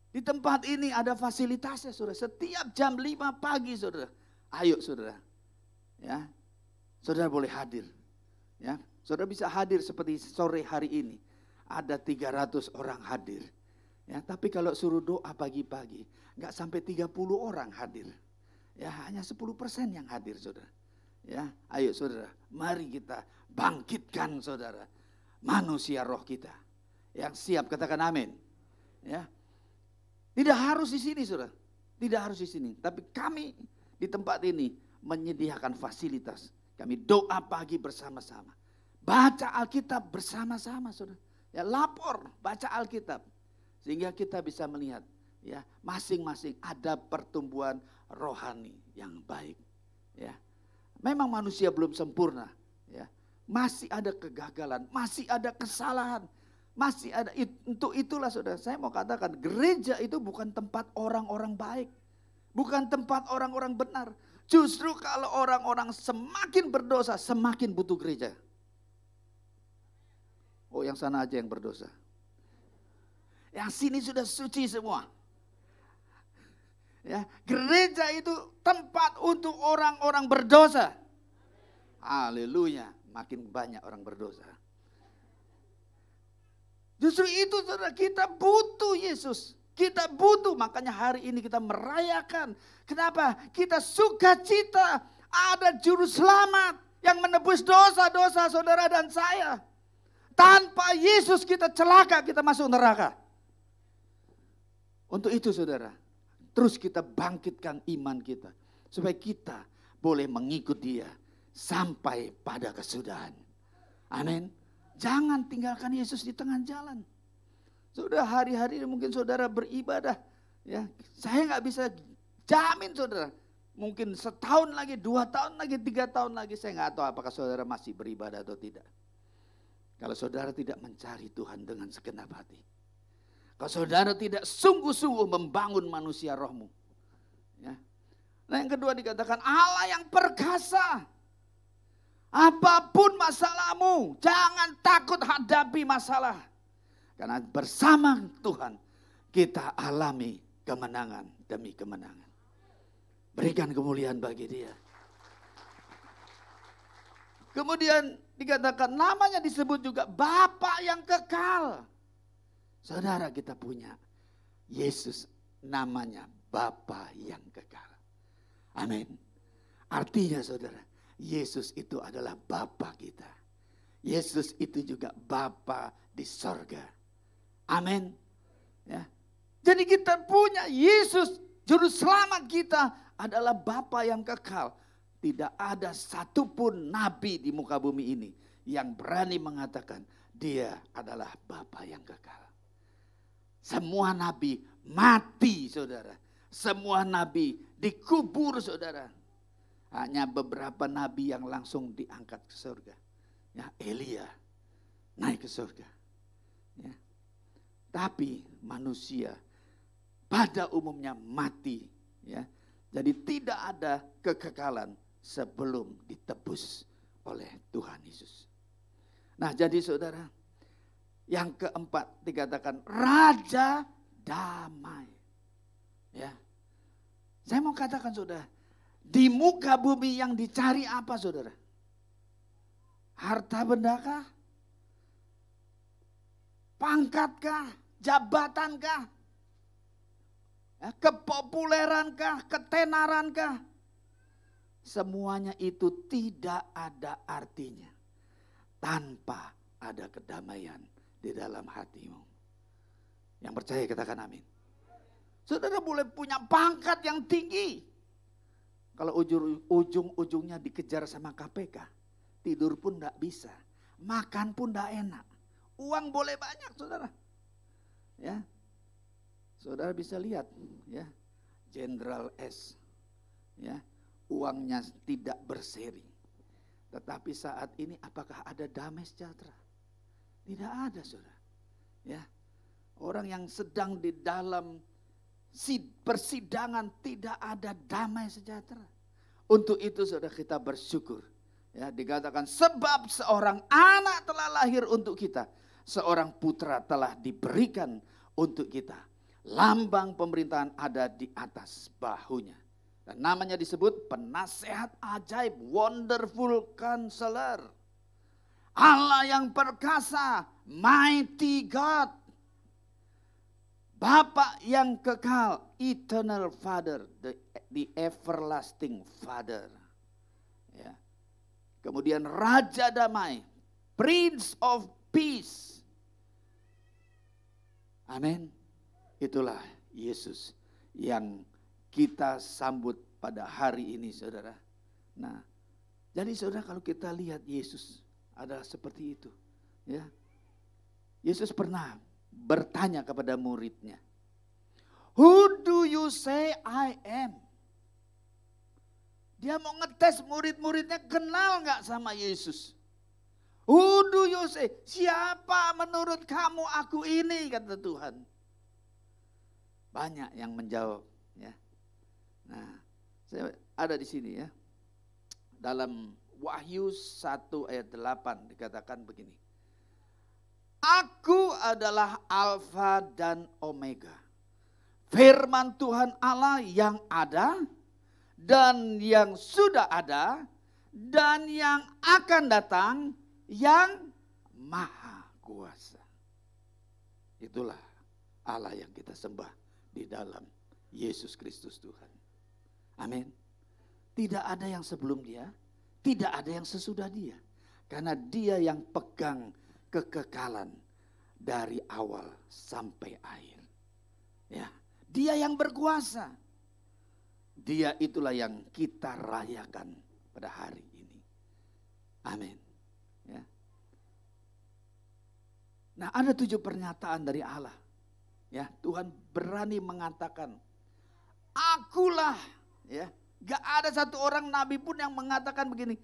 Di tempat ini ada fasilitasnya saudara. Setiap jam 5 pagi saudara. Ayo saudara. Ya, saudara boleh hadir. Ya, saudara bisa hadir seperti sore hari ini. Ada 300 orang hadir. Ya, tapi kalau suruh doa pagi-pagi, nggak sampai 30 orang hadir. Ya, hanya 10% yang hadir saudara. Ya, ayo saudara, mari kita bangkitkan saudara. Manusia roh kita. Yang siap katakan amin. Ya. Tidak harus di sini saudara. Tidak harus di sini. Tapi kami di tempat ini menyediakan fasilitas. Kami doa pagi bersama-sama. Baca Alkitab bersama-sama saudara. Ya, lapor, baca Alkitab. Sehingga kita bisa melihat ya, masing-masing ada pertumbuhan rohani yang baik. Ya. Memang manusia belum sempurna. Ya. Masih ada kegagalan, masih ada kesalahan. Masih ada, untuk itulah saudara, saya mau katakan gereja itu bukan tempat orang-orang baik. Bukan tempat orang-orang benar. Justru kalau orang-orang semakin berdosa, semakin butuh gereja. Oh, yang sana aja yang berdosa. Yang sini sudah suci semua. Ya, gereja itu tempat untuk orang-orang berdosa. Haleluya, makin banyak orang berdosa. Justru itu saudara, kita butuh Yesus. Kita butuh, makanya hari ini kita merayakan. Kenapa? Kita sukacita ada juru selamat yang menebus dosa-dosa saudara dan saya. Tanpa Yesus kita celaka, kita masuk neraka. Untuk itu saudara, terus kita bangkitkan iman kita. Supaya kita boleh mengikut dia sampai pada kesudahan. Amin. Jangan tinggalkan Yesus di tengah jalan. Sudah hari-hari mungkin saudara beribadah. Ya, saya nggak bisa jamin saudara. Mungkin setahun lagi, 2 tahun lagi, 3 tahun lagi. Saya nggak tahu apakah saudara masih beribadah atau tidak. Kalau saudara tidak mencari Tuhan dengan segenap hati. Kalau saudara tidak sungguh-sungguh membangun manusia rohmu. Ya. Nah yang kedua dikatakan Allah yang perkasa. Apapun masalahmu, jangan takut hadapi masalah. Karena bersama Tuhan kita alami kemenangan demi kemenangan. Berikan kemuliaan bagi dia. Kemudian dikatakan namanya disebut juga Bapa yang kekal. Saudara kita punya Yesus namanya Bapa yang kekal. Amin. Artinya saudara, Yesus itu adalah Bapa kita. Yesus itu juga Bapa di sorga. Amin. Ya. Jadi kita punya Yesus Juru selamat kita adalah Bapa yang kekal. Tidak ada satupun nabi di muka bumi ini yang berani mengatakan dia adalah Bapa yang kekal. Semua nabi mati, saudara. Semua nabi dikubur, saudara. Hanya beberapa nabi yang langsung diangkat ke surga. Ya, Elia naik ke surga. Ya. Tapi manusia pada umumnya mati. Ya. Jadi tidak ada kekekalan sebelum ditebus oleh Tuhan Yesus. Nah, jadi saudara, yang keempat dikatakan Raja Damai. Ya. Saya mau katakan saudara, di muka bumi yang dicari apa saudara? Harta bendakah? Pangkatkah? Jabatankah? Ya, kepopulerankah? Ketenarankah? Semuanya itu tidak ada artinya tanpa ada kedamaian di dalam hatimu. Yang percaya katakan amin. Saudara boleh punya pangkat yang tinggi. Kalau ujung-ujungnya dikejar sama KPK, tidur pun tidak bisa, makan pun tidak enak. Uang boleh banyak saudara. Ya, saudara bisa lihat ya, Jenderal S. Ya, uangnya tidak berseri. Tetapi saat ini apakah ada damai sejahtera? Tidak ada saudara. Ya, orang yang sedang di dalam persidangan tidak ada damai sejahtera. Untuk itu saudara kita bersyukur. Ya, dikatakan sebab seorang anak telah lahir untuk kita. Seorang putra telah diberikan untuk kita. Lambang pemerintahan ada di atas bahunya. Dan namanya disebut penasehat ajaib, wonderful counselor. Allah yang perkasa, mighty God. Bapa yang kekal, eternal Father, the everlasting Father. Ya. Kemudian Raja Damai, Prince of Peace. Amin. Itulah Yesus yang kita sambut pada hari ini saudara. Nah, jadi saudara kalau kita lihat Yesus adalah seperti itu. Ya. Yesus pernah bertanya kepada muridnya, "Who do you say I am?" Dia mau ngetes murid-muridnya kenal gak sama Yesus. "Who do you say?" Siapa menurut kamu aku ini, kata Tuhan. Banyak yang menjawab. Ya. Nah, saya ada di sini ya. Dalam Wahyu 1 ayat 8 dikatakan begini. Aku adalah Alfa dan Omega. Firman Tuhan Allah yang ada dan yang sudah ada dan yang akan datang, yang maha kuasa. Itulah Allah yang kita sembah di dalam Yesus Kristus Tuhan. Amin. Tidak ada yang sebelum dia, tidak ada yang sesudah dia. Karena dia yang pegang kekekalan dari awal sampai akhir. Ya, dia yang berkuasa. Dia itulah yang kita rayakan pada hari ini. Amin. Ya. Nah, ada 7 pernyataan dari Allah. Ya, Tuhan berani mengatakan, akulah, ya. Gak ada satu orang nabi pun yang mengatakan begini,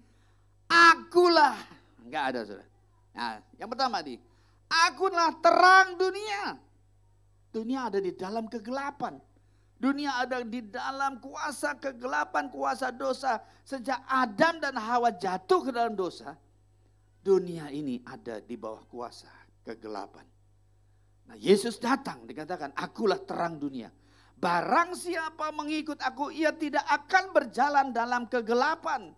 akulah. Gak ada saudara. Nah, yang pertama nih, akulah terang dunia. Dunia ada di dalam kegelapan. Dunia ada di dalam kuasa kegelapan, kuasa dosa. Sejak Adam dan Hawa jatuh ke dalam dosa, dunia ini ada di bawah kuasa kegelapan. Nah, Yesus datang dikatakan, akulah terang dunia. Barang siapa mengikut aku, ia tidak akan berjalan dalam kegelapan.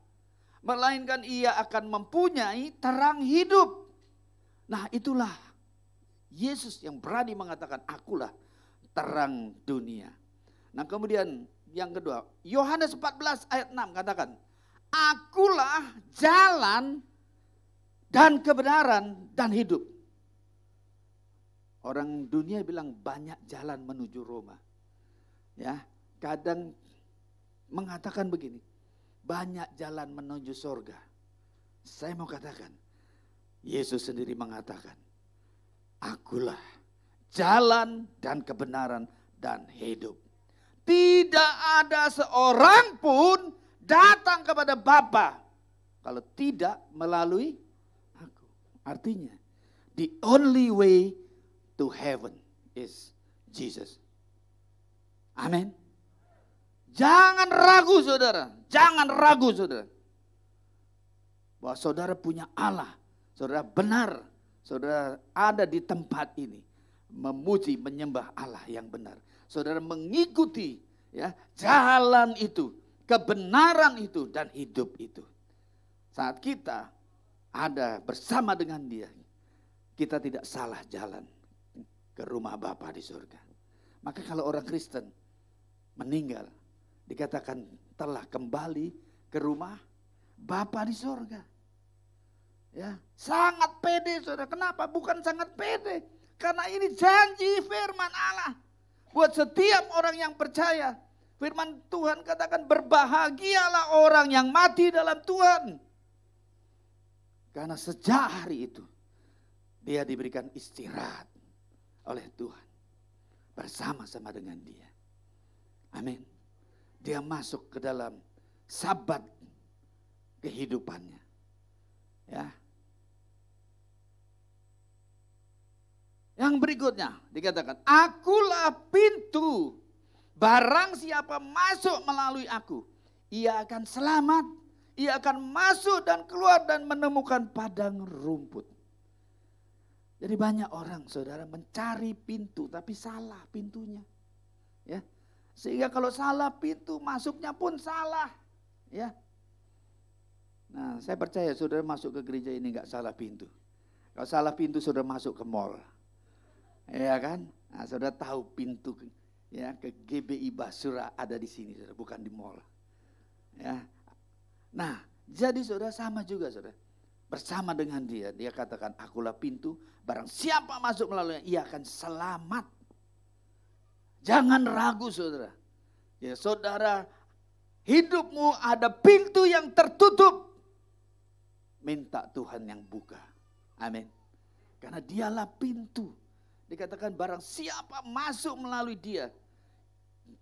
Melainkan ia akan mempunyai terang hidup. Nah, itulah Yesus yang berani mengatakan, akulah terang dunia. Nah, kemudian yang kedua, Yohanes 14 ayat 6 katakan, akulah jalan dan kebenaran dan hidup. Orang dunia bilang banyak jalan menuju Roma. Ya, kadang mengatakan begini, banyak jalan menuju surga. Saya mau katakan, Yesus sendiri mengatakan, akulah jalan dan kebenaran dan hidup. Tidak ada seorang pun datang kepada Bapa kalau tidak melalui aku. Artinya, the only way to heaven is Jesus. Amin. Jangan ragu saudara, jangan ragu saudara. Bahwa saudara punya Allah, saudara benar, saudara ada di tempat ini. Memuji, menyembah Allah yang benar. Saudara mengikuti ya jalan itu, kebenaran itu dan hidup itu. Saat kita ada bersama dengan Dia, kita tidak salah jalan ke rumah Bapa di surga. Maka kalau orang Kristen meninggal, dikatakan telah kembali ke rumah Bapa di surga. Ya, sangat pede saudara. Kenapa? Bukan sangat pede. Karena ini janji firman Allah. Buat setiap orang yang percaya. Firman Tuhan katakan berbahagialah orang yang mati dalam Tuhan. Karena sejak hari itu dia diberikan istirahat oleh Tuhan. Bersama-sama dengan Dia. Amin. Dia masuk ke dalam sabat kehidupannya. Ya. Yang berikutnya dikatakan, akulah pintu. Barang siapa masuk melalui aku, ia akan selamat. Ia akan masuk dan keluar dan menemukan padang rumput. Jadi banyak orang saudara mencari pintu tapi salah pintunya. Ya. Sehingga kalau salah pintu masuknya pun salah. Ya. Nah, saya percaya saudara masuk ke gereja ini enggak salah pintu. Kalau salah pintu saudara masuk ke mall. Ya kan? Nah, saudara tahu pintu ya ke GBI Basura ada di sini, saudara, bukan di mall. Ya. Nah, jadi saudara sama juga saudara. Bersama dengan Dia, Dia katakan akulah pintu, barang siapa masuk melalui ia akan selamat. Jangan ragu saudara. Ya saudara, hidupmu ada pintu yang tertutup. Minta Tuhan yang buka. Amin. Karena Dialah pintu. Dikatakan barang siapa masuk melalui Dia,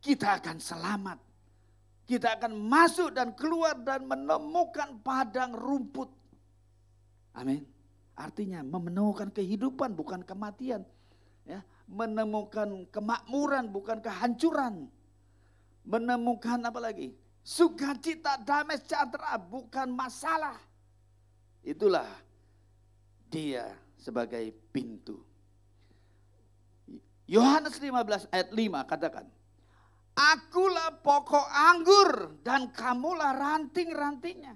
kita akan selamat. Kita akan masuk dan keluar dan menemukan padang rumput. Amin. Artinya menemukan kehidupan bukan kematian. Ya, menemukan kemakmuran bukan kehancuran. Menemukan apa lagi? Sukacita, damai sejahtera bukan masalah. Itulah Dia sebagai pintu. Yohanes 15 ayat 5 katakan, akulah pokok anggur dan kamulah ranting-rantingnya.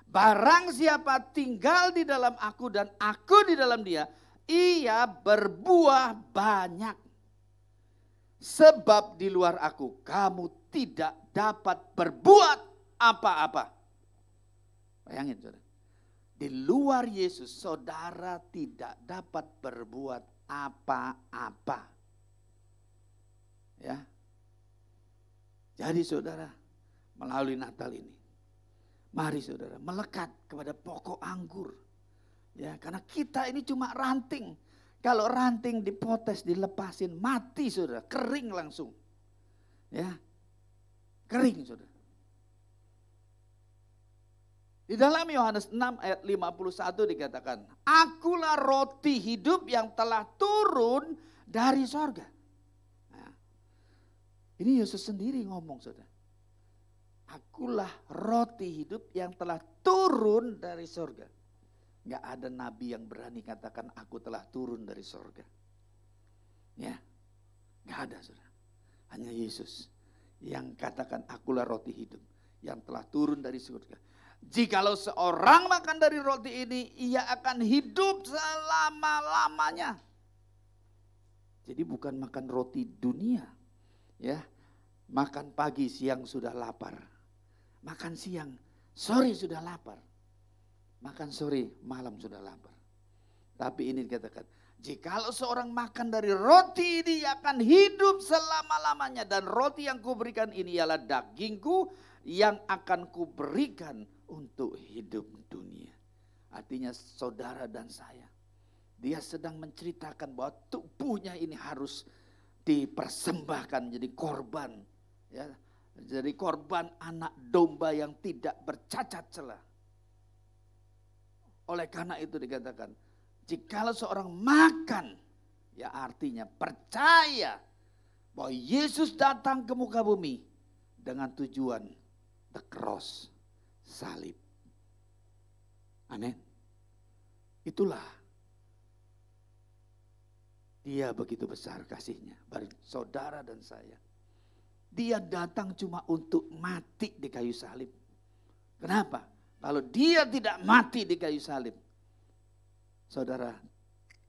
Barang siapa tinggal di dalam aku dan aku di dalam dia, ia berbuah banyak. Sebab di luar aku kamu tidak dapat berbuat apa-apa. Bayangin saudara. Di luar Yesus saudara tidak dapat berbuat apa-apa. Ya. Jadi saudara, melalui Natal ini, mari saudara melekat kepada pokok anggur. Ya, karena kita ini cuma ranting. Kalau ranting dipotes, dilepasin, mati saudara, kering langsung. Ya. Kering saudara. Di dalam Yohanes 6 ayat 51 dikatakan, akulah roti hidup yang telah turun dari sorga. Nah, ini Yesus sendiri ngomong saudara. Akulah roti hidup yang telah turun dari sorga. Enggak ada nabi yang berani katakan aku telah turun dari sorga. Ya, enggak ada saudara. Hanya Yesus yang katakan akulah roti hidup yang telah turun dari surga. Jikalau seorang makan dari roti ini, ia akan hidup selama-lamanya. Jadi bukan makan roti dunia. Ya, makan pagi, siang sudah lapar. Makan siang, sore sudah lapar. Makan sore, malam sudah lapar. Tapi ini dikatakan, Jikalau seorang makan dari roti ini akan hidup selama-lamanya. Dan roti yang kuberikan ini ialah dagingku yang akan kuberikan untuk hidup dunia. Artinya saudara dan saya, dia sedang menceritakan bahwa tubuhnya ini harus dipersembahkan menjadi korban. Ya, jadi korban anak domba yang tidak bercacat celah. Oleh karena itu dikatakan, jikalau seorang makan, ya artinya percaya bahwa Yesus datang ke muka bumi dengan tujuan the cross, salib. Amin. Itulah dia begitu besar kasihnya bagi saudara dan saya. Dia datang cuma untuk mati di kayu salib. Kenapa? Kalau dia tidak mati di kayu salib, saudara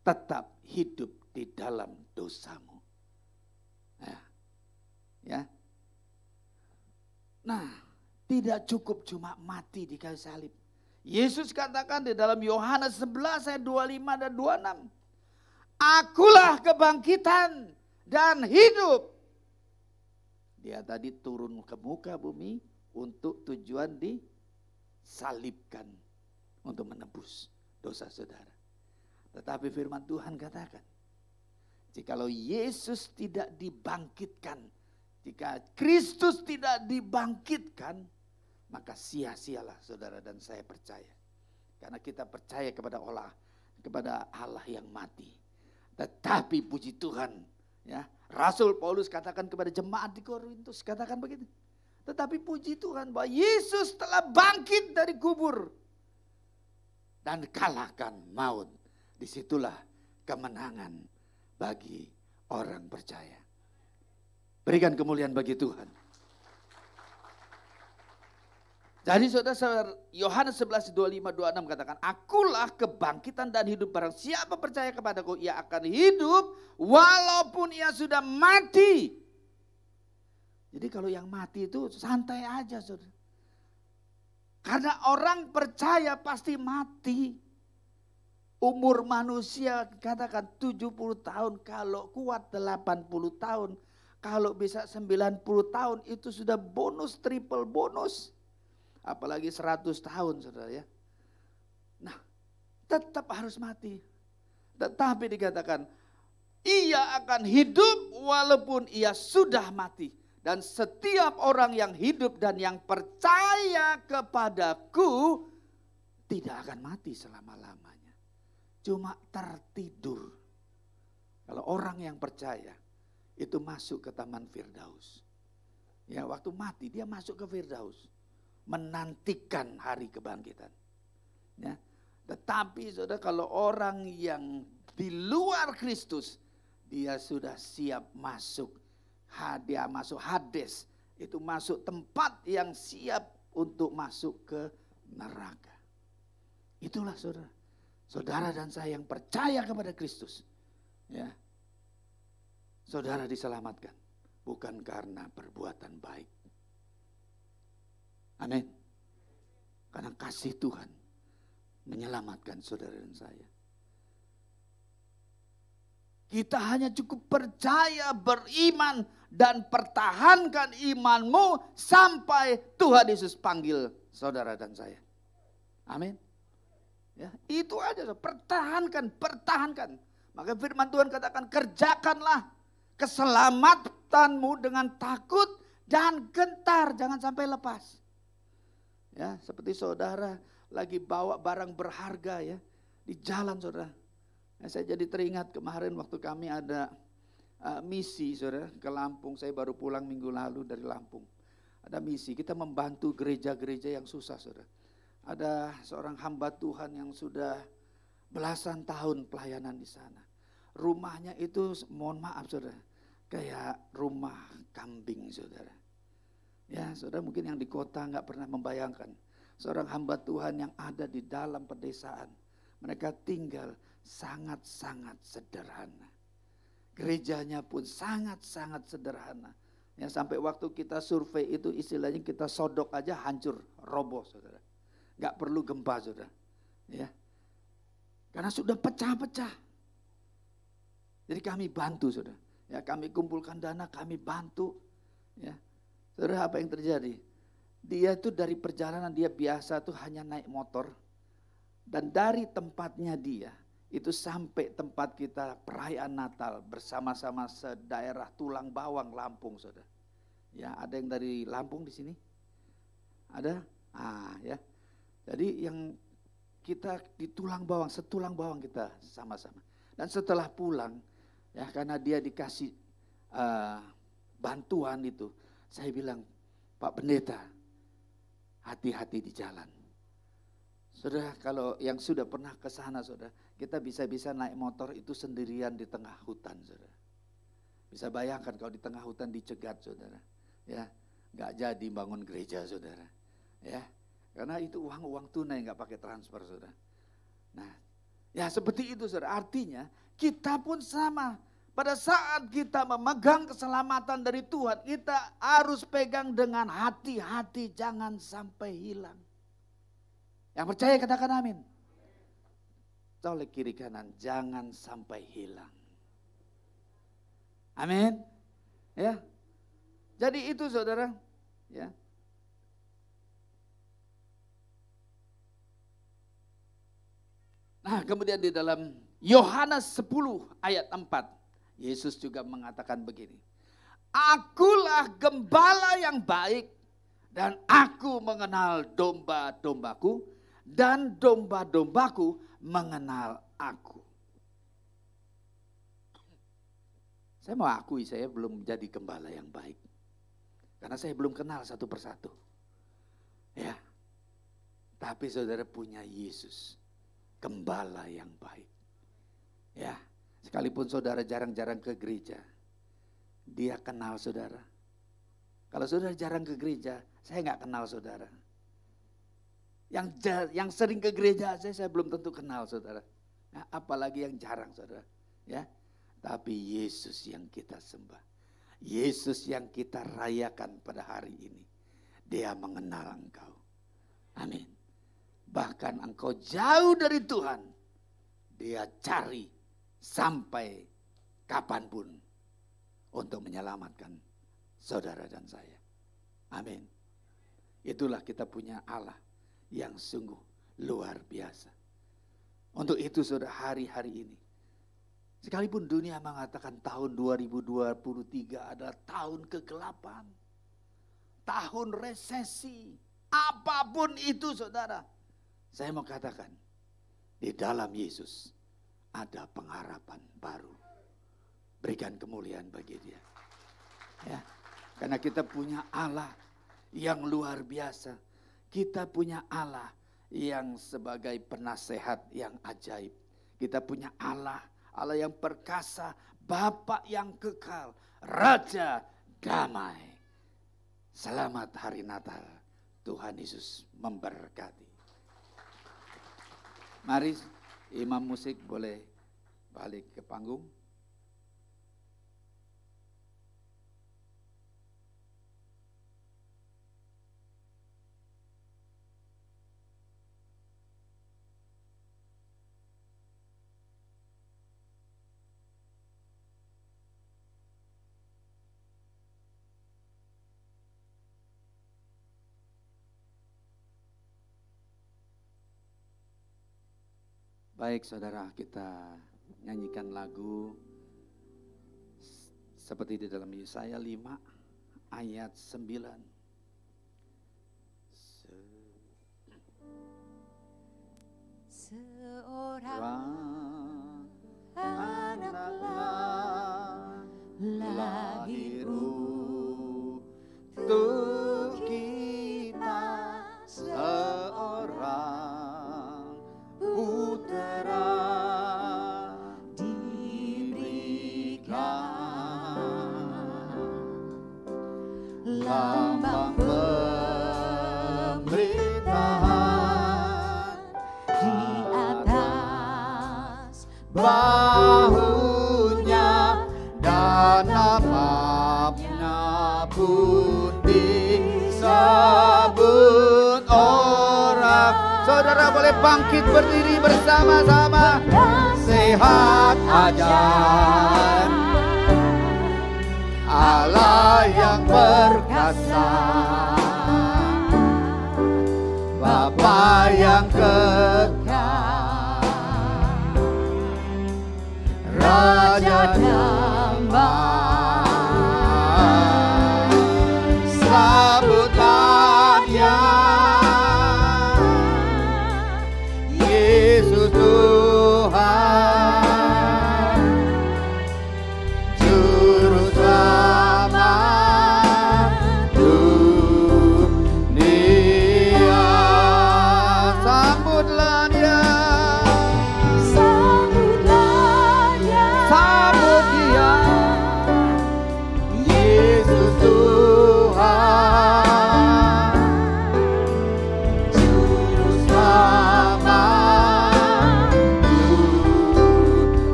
tetap hidup di dalam dosamu. Ya. Nah, tidak cukup cuma mati di kayu salib. Yesus katakan di dalam Yohanes 11 ayat 25 dan 26. Akulah kebangkitan dan hidup. Dia tadi turun ke muka bumi untuk tujuan disalibkan. Untuk menebus dosa saudara. Tetapi firman Tuhan katakan, jikalau Yesus tidak dibangkitkan, jika Kristus tidak dibangkitkan, maka sia-sialah saudara dan saya percaya. Karena kita percaya kepada Allah yang mati. Tetapi puji Tuhan, ya, Rasul Paulus katakan kepada jemaat di Korintus, katakan begitu. Tetapi puji Tuhan bahwa Yesus telah bangkit dari kubur dan kalahkan maut. Disitulah kemenangan bagi orang percaya. Berikan kemuliaan bagi Tuhan. Jadi saudara, Yohanes 11, 25, 26 katakan, akulah kebangkitan dan hidup, barang siapa percaya kepadaku, ia akan hidup walaupun ia sudah mati. Jadi kalau yang mati itu santai aja saudara. Karena orang percaya pasti mati. Umur manusia katakan 70 tahun, kalau kuat 80 tahun. Kalau bisa 90 tahun itu sudah bonus, triple bonus. Apalagi 100 tahun saudara ya. Nah tetap harus mati. Tetapi dikatakan ia akan hidup walaupun ia sudah mati. Dan setiap orang yang hidup dan yang percaya kepadaku tidak akan mati selama-lamanya. Cuma tertidur. Kalau orang yang percaya itu masuk ke Taman Firdaus. Ya waktu mati dia masuk ke Firdaus. Menantikan hari kebangkitan. Ya. Tetapi saudara kalau orang yang di luar Kristus, dia sudah siap masuk. Dia masuk Hades. Itu masuk tempat yang siap untuk masuk ke neraka. Itulah saudara. Saudara dan saya yang percaya kepada Kristus. Ya. Saudara diselamatkan. Bukan karena perbuatan baik. Amin. Karena kasih Tuhan menyelamatkan saudara dan saya. Kita hanya cukup percaya, beriman, dan pertahankan imanmu sampai Tuhan Yesus panggil saudara dan saya. Amin. Ya, itu aja, pertahankan. Maka firman Tuhan katakan, kerjakanlah keselamatanmu dengan takut dan gentar, jangan sampai lepas. Ya, seperti saudara lagi bawa barang berharga ya di jalan saudara. Ya, saya jadi teringat kemarin waktu kami ada misi saudara ke Lampung. Saya baru pulang minggu lalu dari Lampung. Ada misi, kita membantu gereja-gereja yang susah saudara. Ada seorang hamba Tuhan yang sudah belasan tahun pelayanan di sana. Rumahnya itu mohon maaf saudara, kayak rumah kambing saudara. Ya saudara mungkin yang di kota nggak pernah membayangkan. Seorang hamba Tuhan yang ada di dalam pedesaan. Mereka tinggal sangat-sangat sederhana. Gerejanya pun sangat-sangat sederhana. Ya sampai waktu kita survei itu istilahnya kita sodok aja hancur, roboh saudara. Nggak perlu gempa saudara. Ya. Karena sudah pecah-pecah. Jadi kami bantu saudara. Ya, kami kumpulkan dana, kami bantu. Ya, saudara, apa yang terjadi? Dia itu dari perjalanan dia biasa tuh hanya naik motor. Dan dari tempatnya dia itu sampai tempat kita perayaan Natal bersama-sama sedaerah Tulang Bawang Lampung, saudara. Ya, ada yang dari Lampung di sini? Ada? Ya. Jadi yang kita di Tulang Bawang, setulang bawang kita sama-sama. Dan setelah pulang, ya karena dia dikasih bantuan itu, saya bilang, Pak Pendeta, hati-hati di jalan. Saudara, kalau yang sudah pernah ke sana, saudara, kita bisa-bisa naik motor itu sendirian di tengah hutan, saudara. Bisa bayangkan kalau di tengah hutan dicegat, saudara. Ya, nggak jadi bangun gereja, saudara. Ya, karena itu uang tunai, nggak pakai transfer, saudara. Nah, ya seperti itu, saudara. Artinya kita pun sama. Pada saat kita memegang keselamatan dari Tuhan, kita harus pegang dengan hati-hati, jangan sampai hilang. Yang percaya katakan amin. Colek kiri kanan, jangan sampai hilang. Amin. Ya. Jadi itu saudara, ya. Nah, kemudian di dalam Yohanes 10 ayat 4, Yesus juga mengatakan begini. Akulah gembala yang baik dan aku mengenal domba-dombaku dan domba-dombaku mengenal aku. Saya mau akui saya belum menjadi gembala yang baik. Karena saya belum kenal satu persatu. Ya. Tapi saudara punya Yesus, gembala yang baik. Ya. Sekalipun saudara jarang-jarang ke gereja, dia kenal saudara. Kalau saudara jarang ke gereja, saya nggak kenal saudara. Yang sering ke gereja saya belum tentu kenal saudara. Nah, apalagi yang jarang saudara. Ya, tapi Yesus yang kita sembah, Yesus yang kita rayakan pada hari ini, dia mengenal engkau. Amin. Bahkan engkau jauh dari Tuhan, dia cari sampai kapanpun untuk menyelamatkan saudara dan saya. Amin. Itulah kita punya Allah yang sungguh luar biasa. Untuk itu saudara, hari-hari ini, sekalipun dunia mengatakan tahun 2023 adalah tahun kegelapan, tahun resesi, apapun itu saudara, saya mau katakan, di dalam Yesus ada pengharapan baru. Berikan kemuliaan bagi dia. Ya, karena kita punya Allah yang luar biasa. Kita punya Allah yang sebagai penasehat yang ajaib. Kita punya Allah yang perkasa, Bapa yang kekal, Raja damai. Selamat hari Natal. Tuhan Yesus memberkati. Mari imam musik boleh balik ke panggung. Baik saudara, kita nyanyikan lagu seperti di dalam Yesaya 5 ayat 9. Seorang anaklah lahir untuk kita, seorang putera diberikan, lambang pemerintahan di atas Saudara boleh bangkit berdiri bersama-sama. Sehat aja Allah yang perkasa, Bapa yang kekal, Raja damai. Sambutlah Dia, Yesus Tuhan, Juru Selamat dunia. Sambutlah Dia, Sambutlah Dia, sambut Dia, Yesus Tuhan, Juru Selamat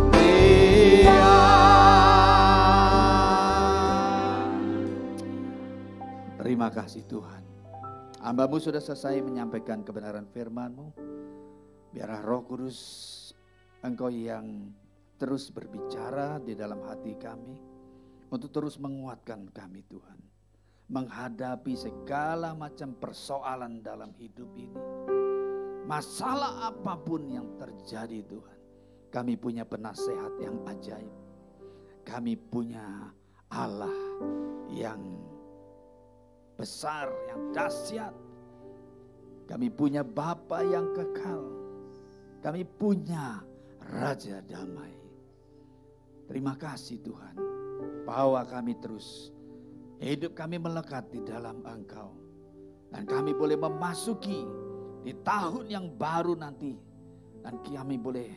dunia. Terima kasih Tuhan. Hamba-Mu sudah selesai menyampaikan kebenaran firman-Mu. Biarlah Roh Kudus Engkau yang terus berbicara di dalam hati kami, untuk terus menguatkan kami Tuhan, menghadapi segala macam persoalan dalam hidup ini. Masalah apapun yang terjadi Tuhan, kami punya penasehat yang ajaib. Kami punya Allah yang besar, yang dahsyat. Kami punya Bapa yang kekal. Kami punya Raja damai. Terima kasih Tuhan, bahwa kami terus, hidup kami melekat di dalam Engkau. Dan kami boleh memasuki di tahun yang baru nanti. Dan kami boleh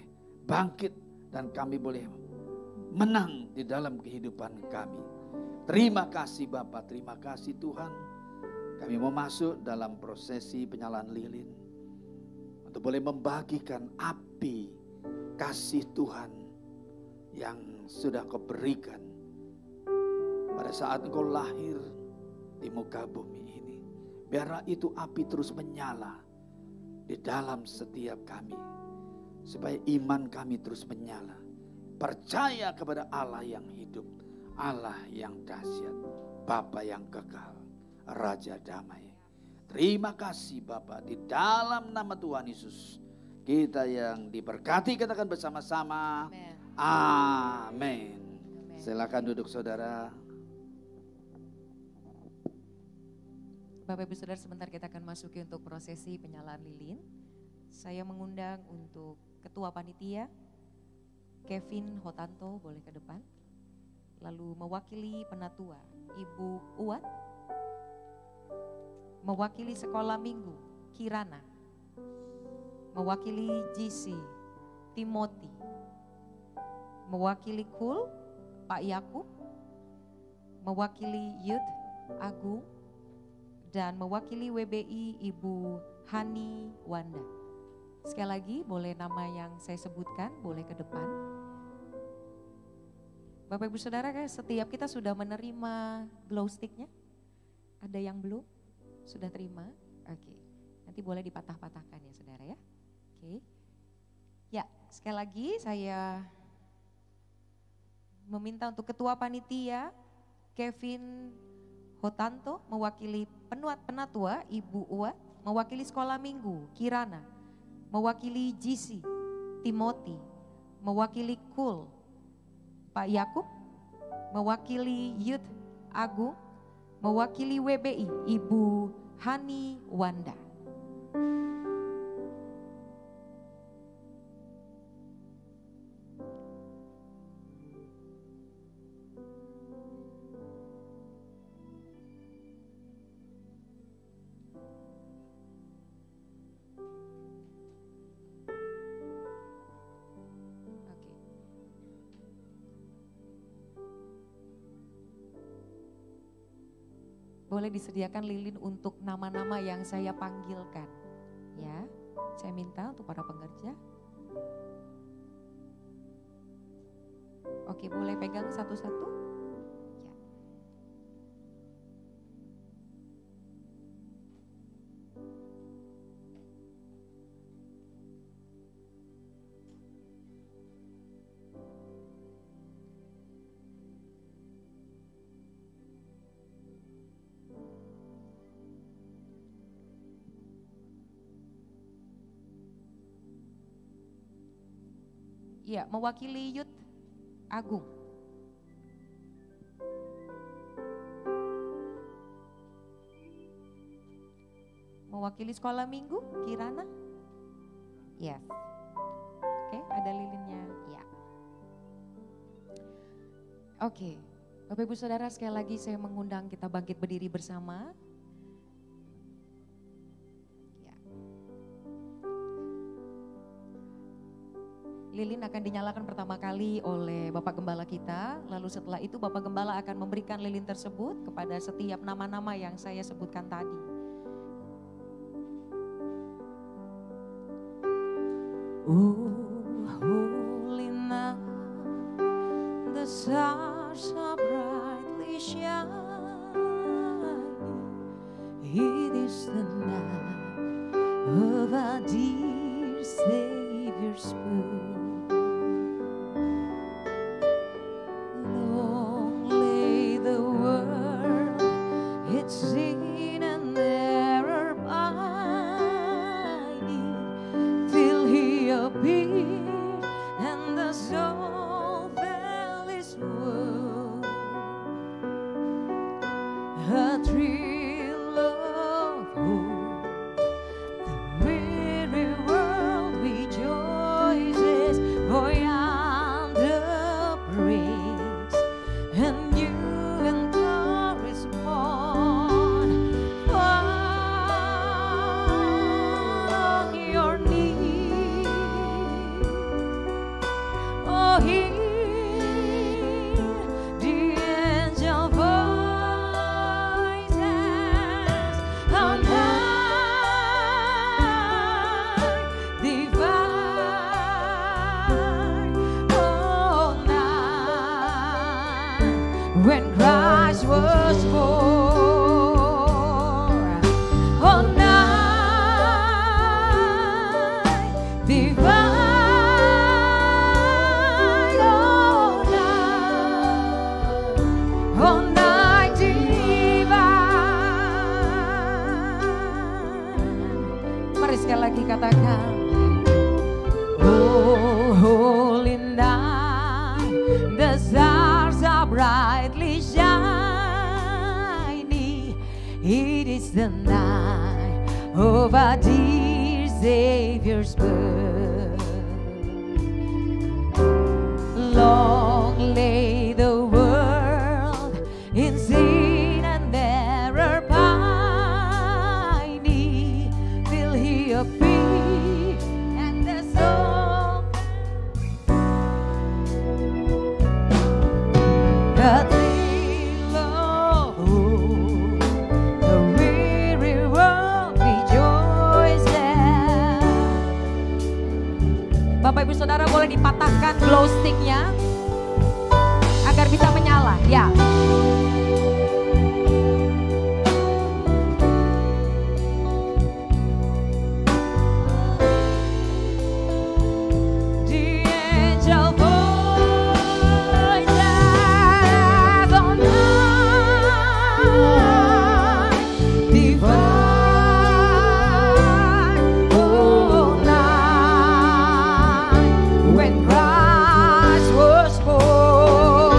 bangkit dan kami boleh menang di dalam kehidupan kami. Terima kasih Bapa, terima kasih Tuhan. Kami mau masuk dalam prosesi penyalaan lilin, untuk boleh membagikan api kasih Tuhan yang sudah Kau berikan pada saat Engkau lahir di muka bumi ini. Biarlah itu api terus menyala di dalam setiap kami, supaya iman kami terus menyala. Percaya kepada Allah yang hidup, Allah yang dahsyat, Bapa yang kekal, Raja damai. Terima kasih Bapa, di dalam nama Tuhan Yesus kita yang diberkati, katakan bersama-sama amin. Silakan duduk saudara. Bapak Ibu Saudara, sebentar kita akan masuki untuk prosesi penyalaan lilin. Saya mengundang untuk Ketua Panitia Kevin Hotanto boleh ke depan. Lalu mewakili Penatua Ibu Uwat, mewakili Sekolah Minggu Kirana, mewakili GC Timothy, mewakili KUL Pak Yakub, mewakili Youth Agung, dan mewakili WBI Ibu Hani Wanda. Sekali lagi boleh nama yang saya sebutkan boleh ke depan. Bapak Ibu Saudara, setiap kita sudah menerima glow sticknya. Ada yang belum? Sudah terima? Oke. Nanti boleh dipatah-patahkan ya saudara ya. Oke. Ya, sekali lagi saya meminta untuk Ketua Panitia Kevin Hotanto, mewakili Penatua Ibu Uwat, mewakili Sekolah Minggu Kirana, mewakili GC Timothy, mewakili KUL Pak Yakub, mewakili Youth Agung, mewakili WBI Ibu Hani Wanda. Boleh disediakan lilin untuk nama-nama yang saya panggilkan. Ya, saya minta untuk para pengerja. Oke, boleh pegang satu-satu. Ya. Ya, mewakili Youth Agung. Mewakili sekolah minggu, Kirana. Yes. Oke, ada lilinnya. Ya. Oke, Bapak Ibu Saudara, sekali lagi saya mengundang kita bangkit berdiri bersama. Ya. Lilin akan dinyalakan pertama kali oleh Bapak Gembala kita. Lalu setelah itu Bapak Gembala akan memberikan lilin tersebut kepada setiap nama-nama yang saya sebutkan tadi. Oh, holy night, the stars are brightly shining. It is the night of our dear Savior's birth. Long lay the world, its sin and error pining, till He appeared and the soul felt His word. A thrill of hope, the weary world rejoices, for yonder breaks a new and glorious morn. Fall on your knees, oh, hear the angel voices on high, divine, oh, night when Christ was born, oh, night divine, oh, night divine. Mari sekali lagi katakan, oh, holy night, the stars are brightly shining. It is the night of our dear Savior's birth. Long lay the world in sin and error pining, till He appeared and the soul. The thrill of hope, the weary world rejoices. Bapak Ibu Saudara, boleh dipatahkan glow stick-nya agar bisa menyala, ya. The angel voices on high, divine, oh, night when Christ was born.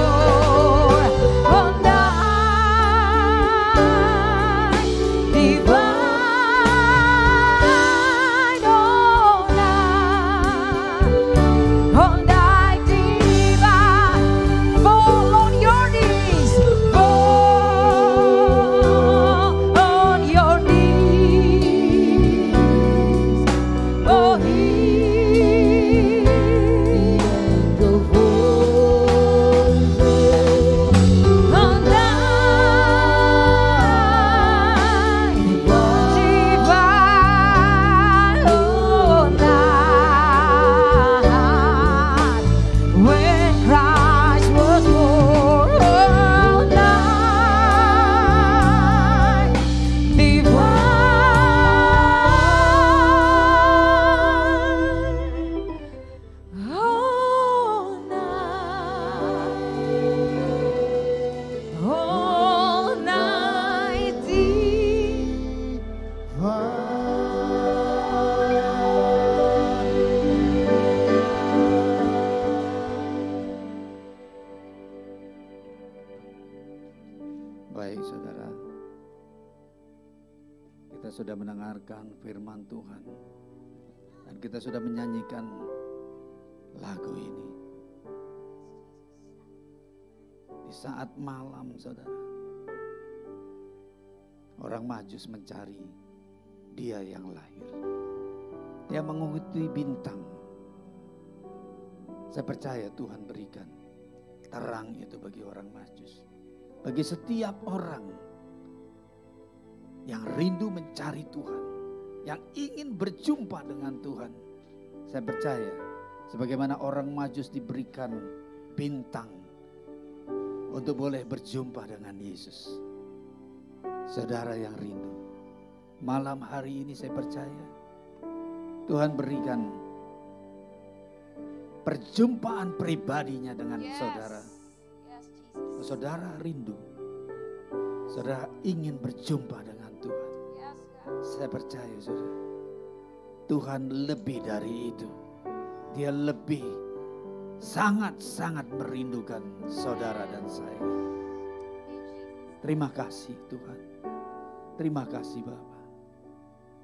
sudah mendengarkan firman Tuhan. Dan kita sudah menyanyikan lagu ini. Di saat malam saudara, orang Majus mencari dia yang lahir. Dia mengikuti bintang. Saya percaya Tuhan berikan terang itu bagi orang Majus. Bagi setiap orang yang rindu mencari Tuhan, yang ingin berjumpa dengan Tuhan. Saya percaya sebagaimana orang Majus diberikan bintang untuk boleh berjumpa dengan Yesus. Saudara yang rindu, malam hari ini saya percaya Tuhan berikan perjumpaan pribadinya dengan saudara. Saudara rindu, saudara ingin berjumpa dengan Tuhan. Saya percaya saudara, Tuhan lebih dari itu. Dia lebih sangat-sangat merindukan saudara dan saya. Terima kasih Tuhan. Terima kasih Bapa.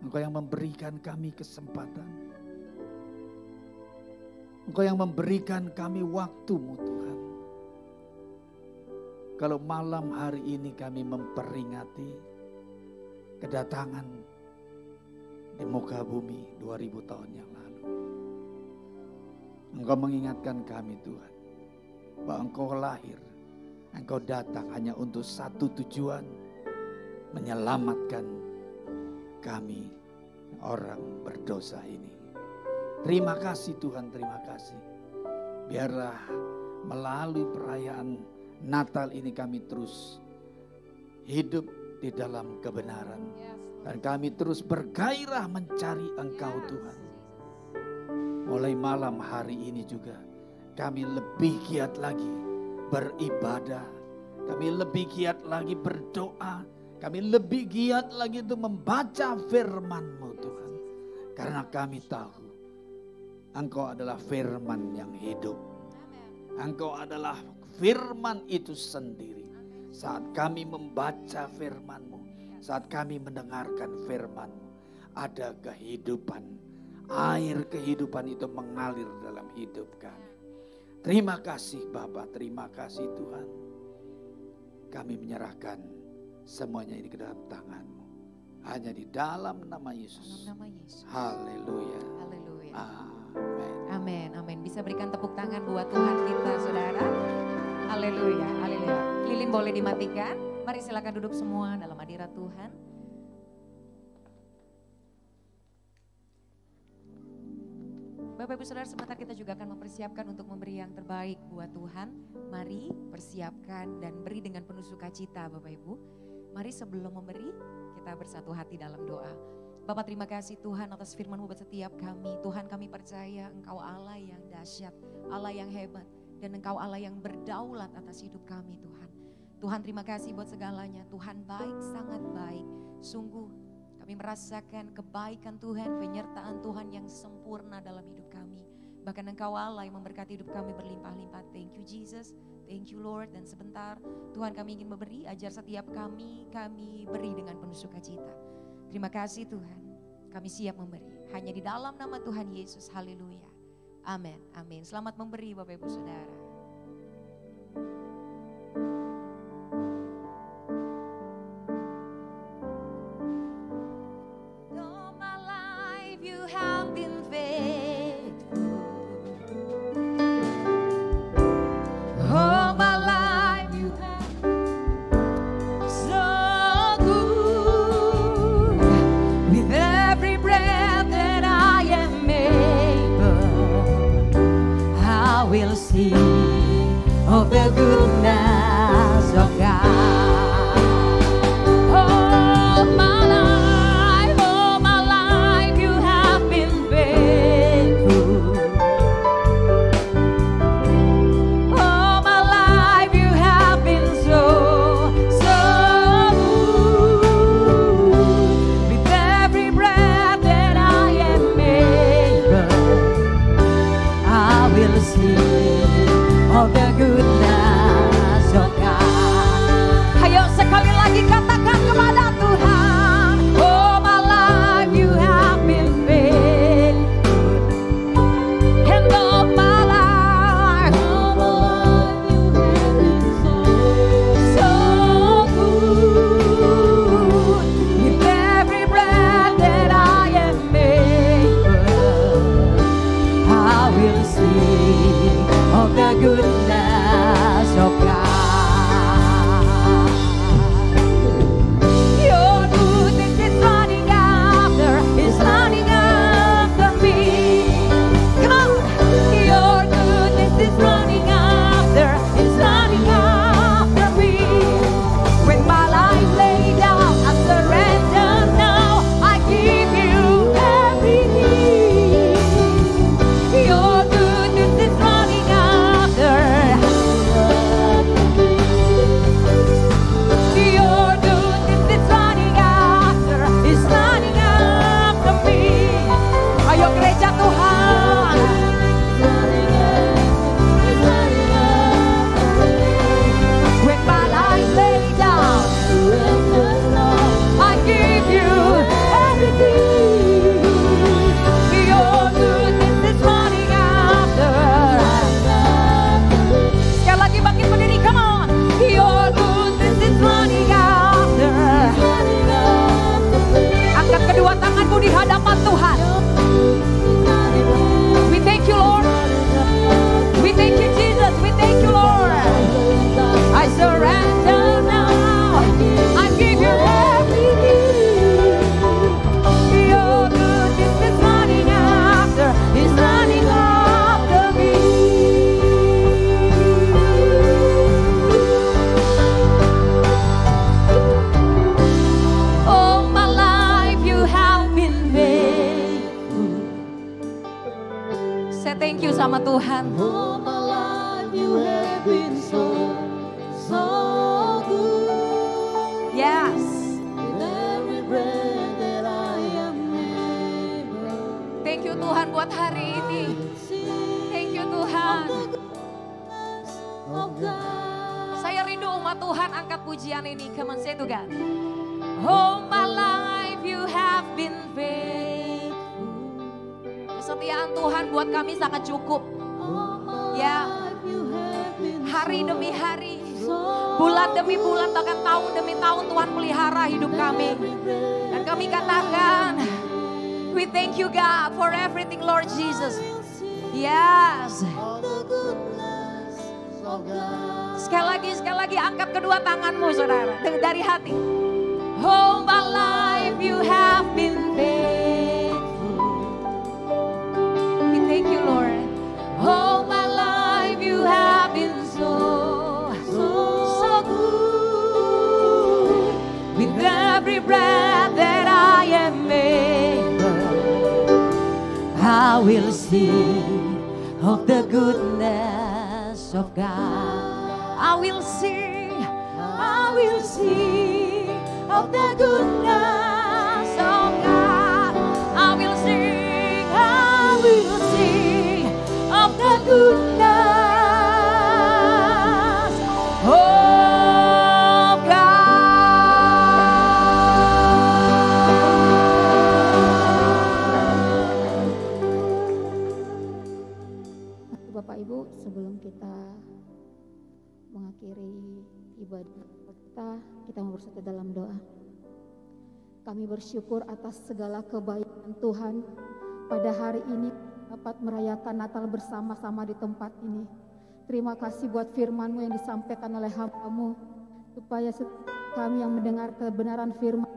Engkau yang memberikan kami kesempatan. Engkau yang memberikan kami waktu-Mu Tuhan. Kalau malam hari ini kami memperingati kedatangan di muka bumi 2000 tahun yang lalu. Engkau mengingatkan kami Tuhan, bahwa Engkau lahir, Engkau datang hanya untuk satu tujuan, menyelamatkan kami orang berdosa ini. Terima kasih Tuhan, terima kasih. Biarlah melalui perayaan Natal ini kami terus hidup di dalam kebenaran. Dan kami terus bergairah mencari Engkau Tuhan. Mulai malam hari ini juga kami lebih giat lagi beribadah. Kami lebih giat lagi berdoa. Kami lebih giat lagi untuk membaca firman-Mu Tuhan. Karena kami tahu Engkau adalah firman yang hidup. Engkau adalah firman itu sendiri. Saat kami membaca firman-Mu, saat kami mendengarkan firman-Mu, ada kehidupan. Air kehidupan itu mengalir dalam hidup kami. Terima kasih Bapa, terima kasih Tuhan. Kami menyerahkan semuanya ini ke dalam tangan-Mu. Hanya di dalam nama Yesus. Haleluya. Haleluya. Amin. Amin, amin. Bisa berikan tepuk tangan buat Tuhan kita, saudara. Haleluya, haleluya. Lilin boleh dimatikan. Mari silakan duduk semua dalam hadirat Tuhan. Bapak Ibu Saudara, sebentar kita juga akan mempersiapkan untuk memberi yang terbaik buat Tuhan. Mari persiapkan dan beri dengan penuh sukacita Bapak Ibu. Mari sebelum memberi, kita bersatu hati dalam doa. Bapak terima kasih Tuhan atas firman-Mu buat setiap kami. Tuhan kami percaya Engkau Allah yang dahsyat, Allah yang hebat. Dan Engkau Allah yang berdaulat atas hidup kami Tuhan. Tuhan terima kasih buat segalanya. Tuhan baik, sangat baik. Sungguh kami merasakan kebaikan Tuhan, penyertaan Tuhan yang sempurna dalam hidup kami. Bahkan Engkau Allah yang memberkati hidup kami berlimpah-limpah. Thank you Jesus, thank you Lord. Dan sebentar Tuhan kami ingin memberi, ajar setiap kami beri dengan penuh sukacita. Terima kasih Tuhan, kami siap memberi. Hanya di dalam nama Tuhan Yesus, haleluya. Amin, amin. Selamat memberi Bapak Ibu Saudara. We'll see of the goodness of God. All my life you have been faithful. Saya thank you sama Tuhan. All my life you have been so good. Yes. With every breath that I am able. Thank you Tuhan buat hari ini. Thank you Tuhan. Oh God. Saya rindu umat Tuhan angkat pujian ini. Come on, say to God. All my life you have been faithful. Kesetiaan Tuhan buat kami sangat cukup. Ya, hari demi hari, bulan demi bulan, bahkan tahun demi tahun Tuhan pelihara hidup kami. Dan kami katakan, we thank you God for everything Lord Jesus. Yes. Sekali lagi angkat kedua tanganmu saudara, dari hati. All my life you have been faithful. We thank you Lord. All my life you have been so good. With every breath that I am able, I will sing of the goodness of God. I will sing of the goodness of God. I will sing of the goodness of God. Bapak Ibu, sebelum kita mengakhiri ibadah kita mau bersatu dalam doa. Kami bersyukur atas segala kebaikan Tuhan pada hari ini dapat merayakan Natal bersama-sama di tempat ini. Terima kasih buat firman-Mu yang disampaikan oleh hamba-Mu, supaya kami yang mendengar kebenaran firman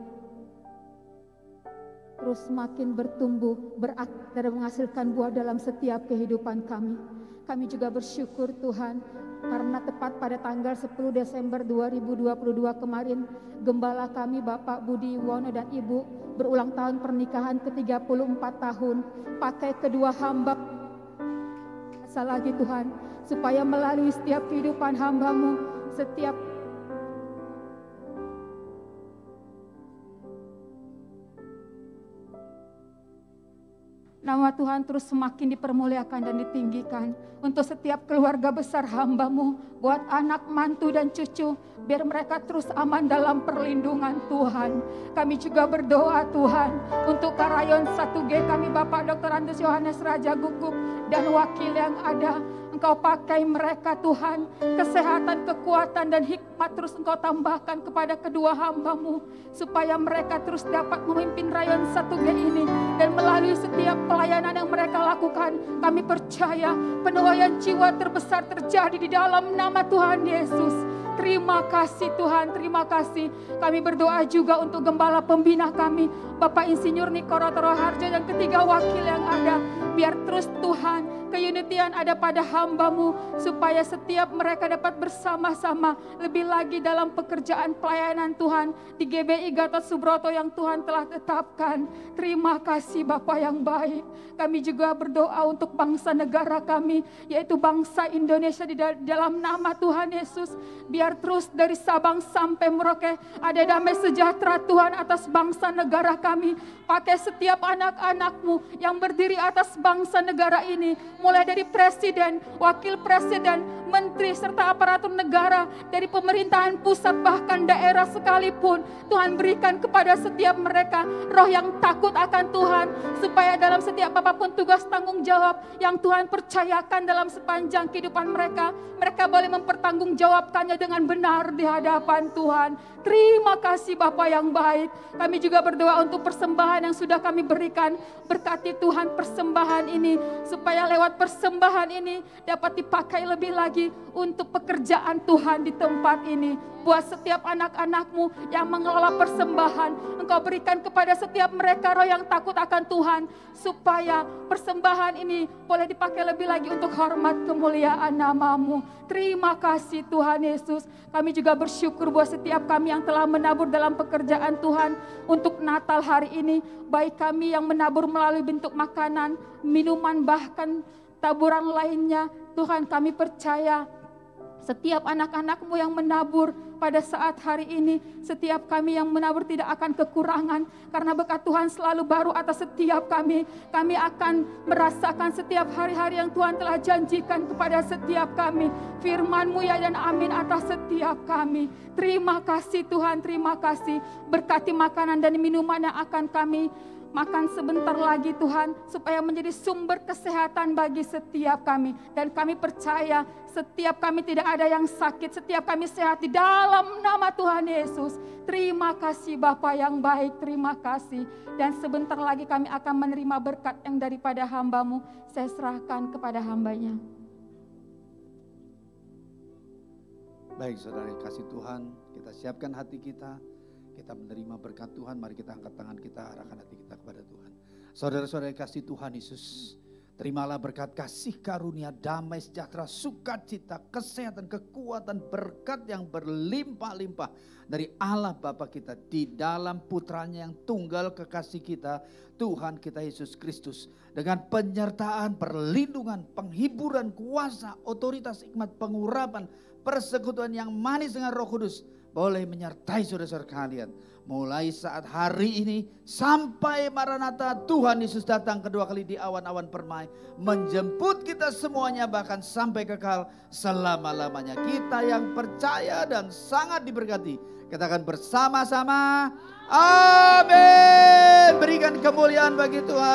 terus makin bertumbuh, berakar dan menghasilkan buah dalam setiap kehidupan kami. Kami juga bersyukur Tuhan, karena tepat pada tanggal 10 Desember 2022 kemarin, gembala kami Bapak Budi Wono dan Ibu berulang tahun pernikahan ke-34 tahun. Pakai kedua hamba lagi Tuhan, supaya melalui setiap kehidupan hamba-Mu, setiap nama Tuhan terus semakin dipermuliakan dan ditinggikan. Untuk setiap keluarga besar hamba-Mu, buat anak, mantu dan cucu, biar mereka terus aman dalam perlindungan Tuhan. Kami juga berdoa Tuhan, untuk Karayon 1G kami Bapak Dr. Andus Yohanes Raja Guguk dan wakil yang ada. Engkau pakai mereka Tuhan, kesehatan, kekuatan dan hikmat terus Engkau tambahkan kepada kedua hamba-Mu, supaya mereka terus dapat memimpin Rayon 1G ini. Dan melalui setiap pelayanan yang mereka lakukan, kami percaya penuaian jiwa terbesar terjadi di dalam nama Tuhan Yesus. Terima kasih Tuhan, terima kasih. Kami berdoa juga untuk gembala pembina kami, Bapak Insinyur Niko Rotoro Harjo dan ketiga wakil yang ada. Biar terus Tuhan, keunitian ada pada hamba-Mu, supaya setiap mereka dapat bersama-sama lebih lagi dalam pekerjaan pelayanan Tuhan di GBI Gatot Subroto yang Tuhan telah tetapkan. Terima kasih Bapak yang baik. Kami juga berdoa untuk bangsa negara kami, yaitu bangsa Indonesia di dalam nama Tuhan Yesus. Biar terus dari Sabang sampai Merauke ada damai sejahtera Tuhan atas bangsa negara kami. Pakai setiap anak-anak-Mu yang berdiri atas bangsa negara ini, mulai dari presiden, wakil presiden, menteri, serta aparatur negara, dari pemerintahan pusat bahkan daerah sekalipun. Tuhan berikan kepada setiap mereka roh yang takut akan Tuhan, supaya dalam setiap apapun tugas tanggung jawab yang Tuhan percayakan dalam sepanjang kehidupan mereka, mereka boleh mempertanggungjawabkannya dengan benar di hadapan Tuhan. Terima kasih Bapa yang baik. Kami juga berdoa untuk persembahan yang sudah kami berikan. Berkati Tuhan persembahan ini, supaya lewat persembahan ini dapat dipakai lebih lagi untuk pekerjaan Tuhan di tempat ini. Buat setiap anak-anak-Mu yang mengelola persembahan, Engkau berikan kepada setiap mereka roh yang takut akan Tuhan, supaya persembahan ini boleh dipakai lebih lagi untuk hormat kemuliaan nama-Mu. Terima kasih Tuhan Yesus. Kami juga bersyukur buat setiap kami yang telah menabur dalam pekerjaan Tuhan untuk Natal hari ini. Baik kami yang menabur melalui bentuk makanan, minuman, bahkan taburan lainnya. Tuhan, kami percaya setiap anak-anak-Mu yang menabur pada saat hari ini, setiap kami yang menabur tidak akan kekurangan. Karena berkat Tuhan selalu baru atas setiap kami. Kami akan merasakan setiap hari-hari yang Tuhan telah janjikan kepada setiap kami. Firman-Mu ya dan amin atas setiap kami. Terima kasih Tuhan, terima kasih. Berkati makanan dan minuman yang akan kami makan sebentar lagi Tuhan, supaya menjadi sumber kesehatan bagi setiap kami. Dan kami percaya setiap kami tidak ada yang sakit, setiap kami sehat di dalam nama Tuhan Yesus. Terima kasih Bapa yang baik, terima kasih. Dan sebentar lagi kami akan menerima berkat yang daripada hamba-Mu. Saya serahkan kepada hamba-Nya. Baik saudara yang kasih Tuhan, kita siapkan hati kita. Kita menerima berkat Tuhan, mari kita angkat tangan kita, arahkan hati kita kepada Tuhan. Saudara-saudara kasih Tuhan Yesus, terimalah berkat kasih karunia, damai sejahtera, sukacita, kesehatan, kekuatan, berkat yang berlimpah-limpah dari Allah Bapa kita di dalam putranya yang tunggal kekasih kita, Tuhan kita Yesus Kristus. Dengan penyertaan, perlindungan, penghiburan, kuasa, otoritas, hikmat, pengurapan, persekutuan yang manis dengan Roh Kudus, boleh menyertai saudara-saudara kalian. Mulai saat hari ini sampai Maranatha Tuhan Yesus datang kedua kali di awan-awan permai. Menjemput kita semuanya bahkan sampai kekal selama-lamanya. Kita yang percaya dan sangat diberkati. Kita akan bersama-sama. Amin. Berikan kemuliaan bagi Tuhan.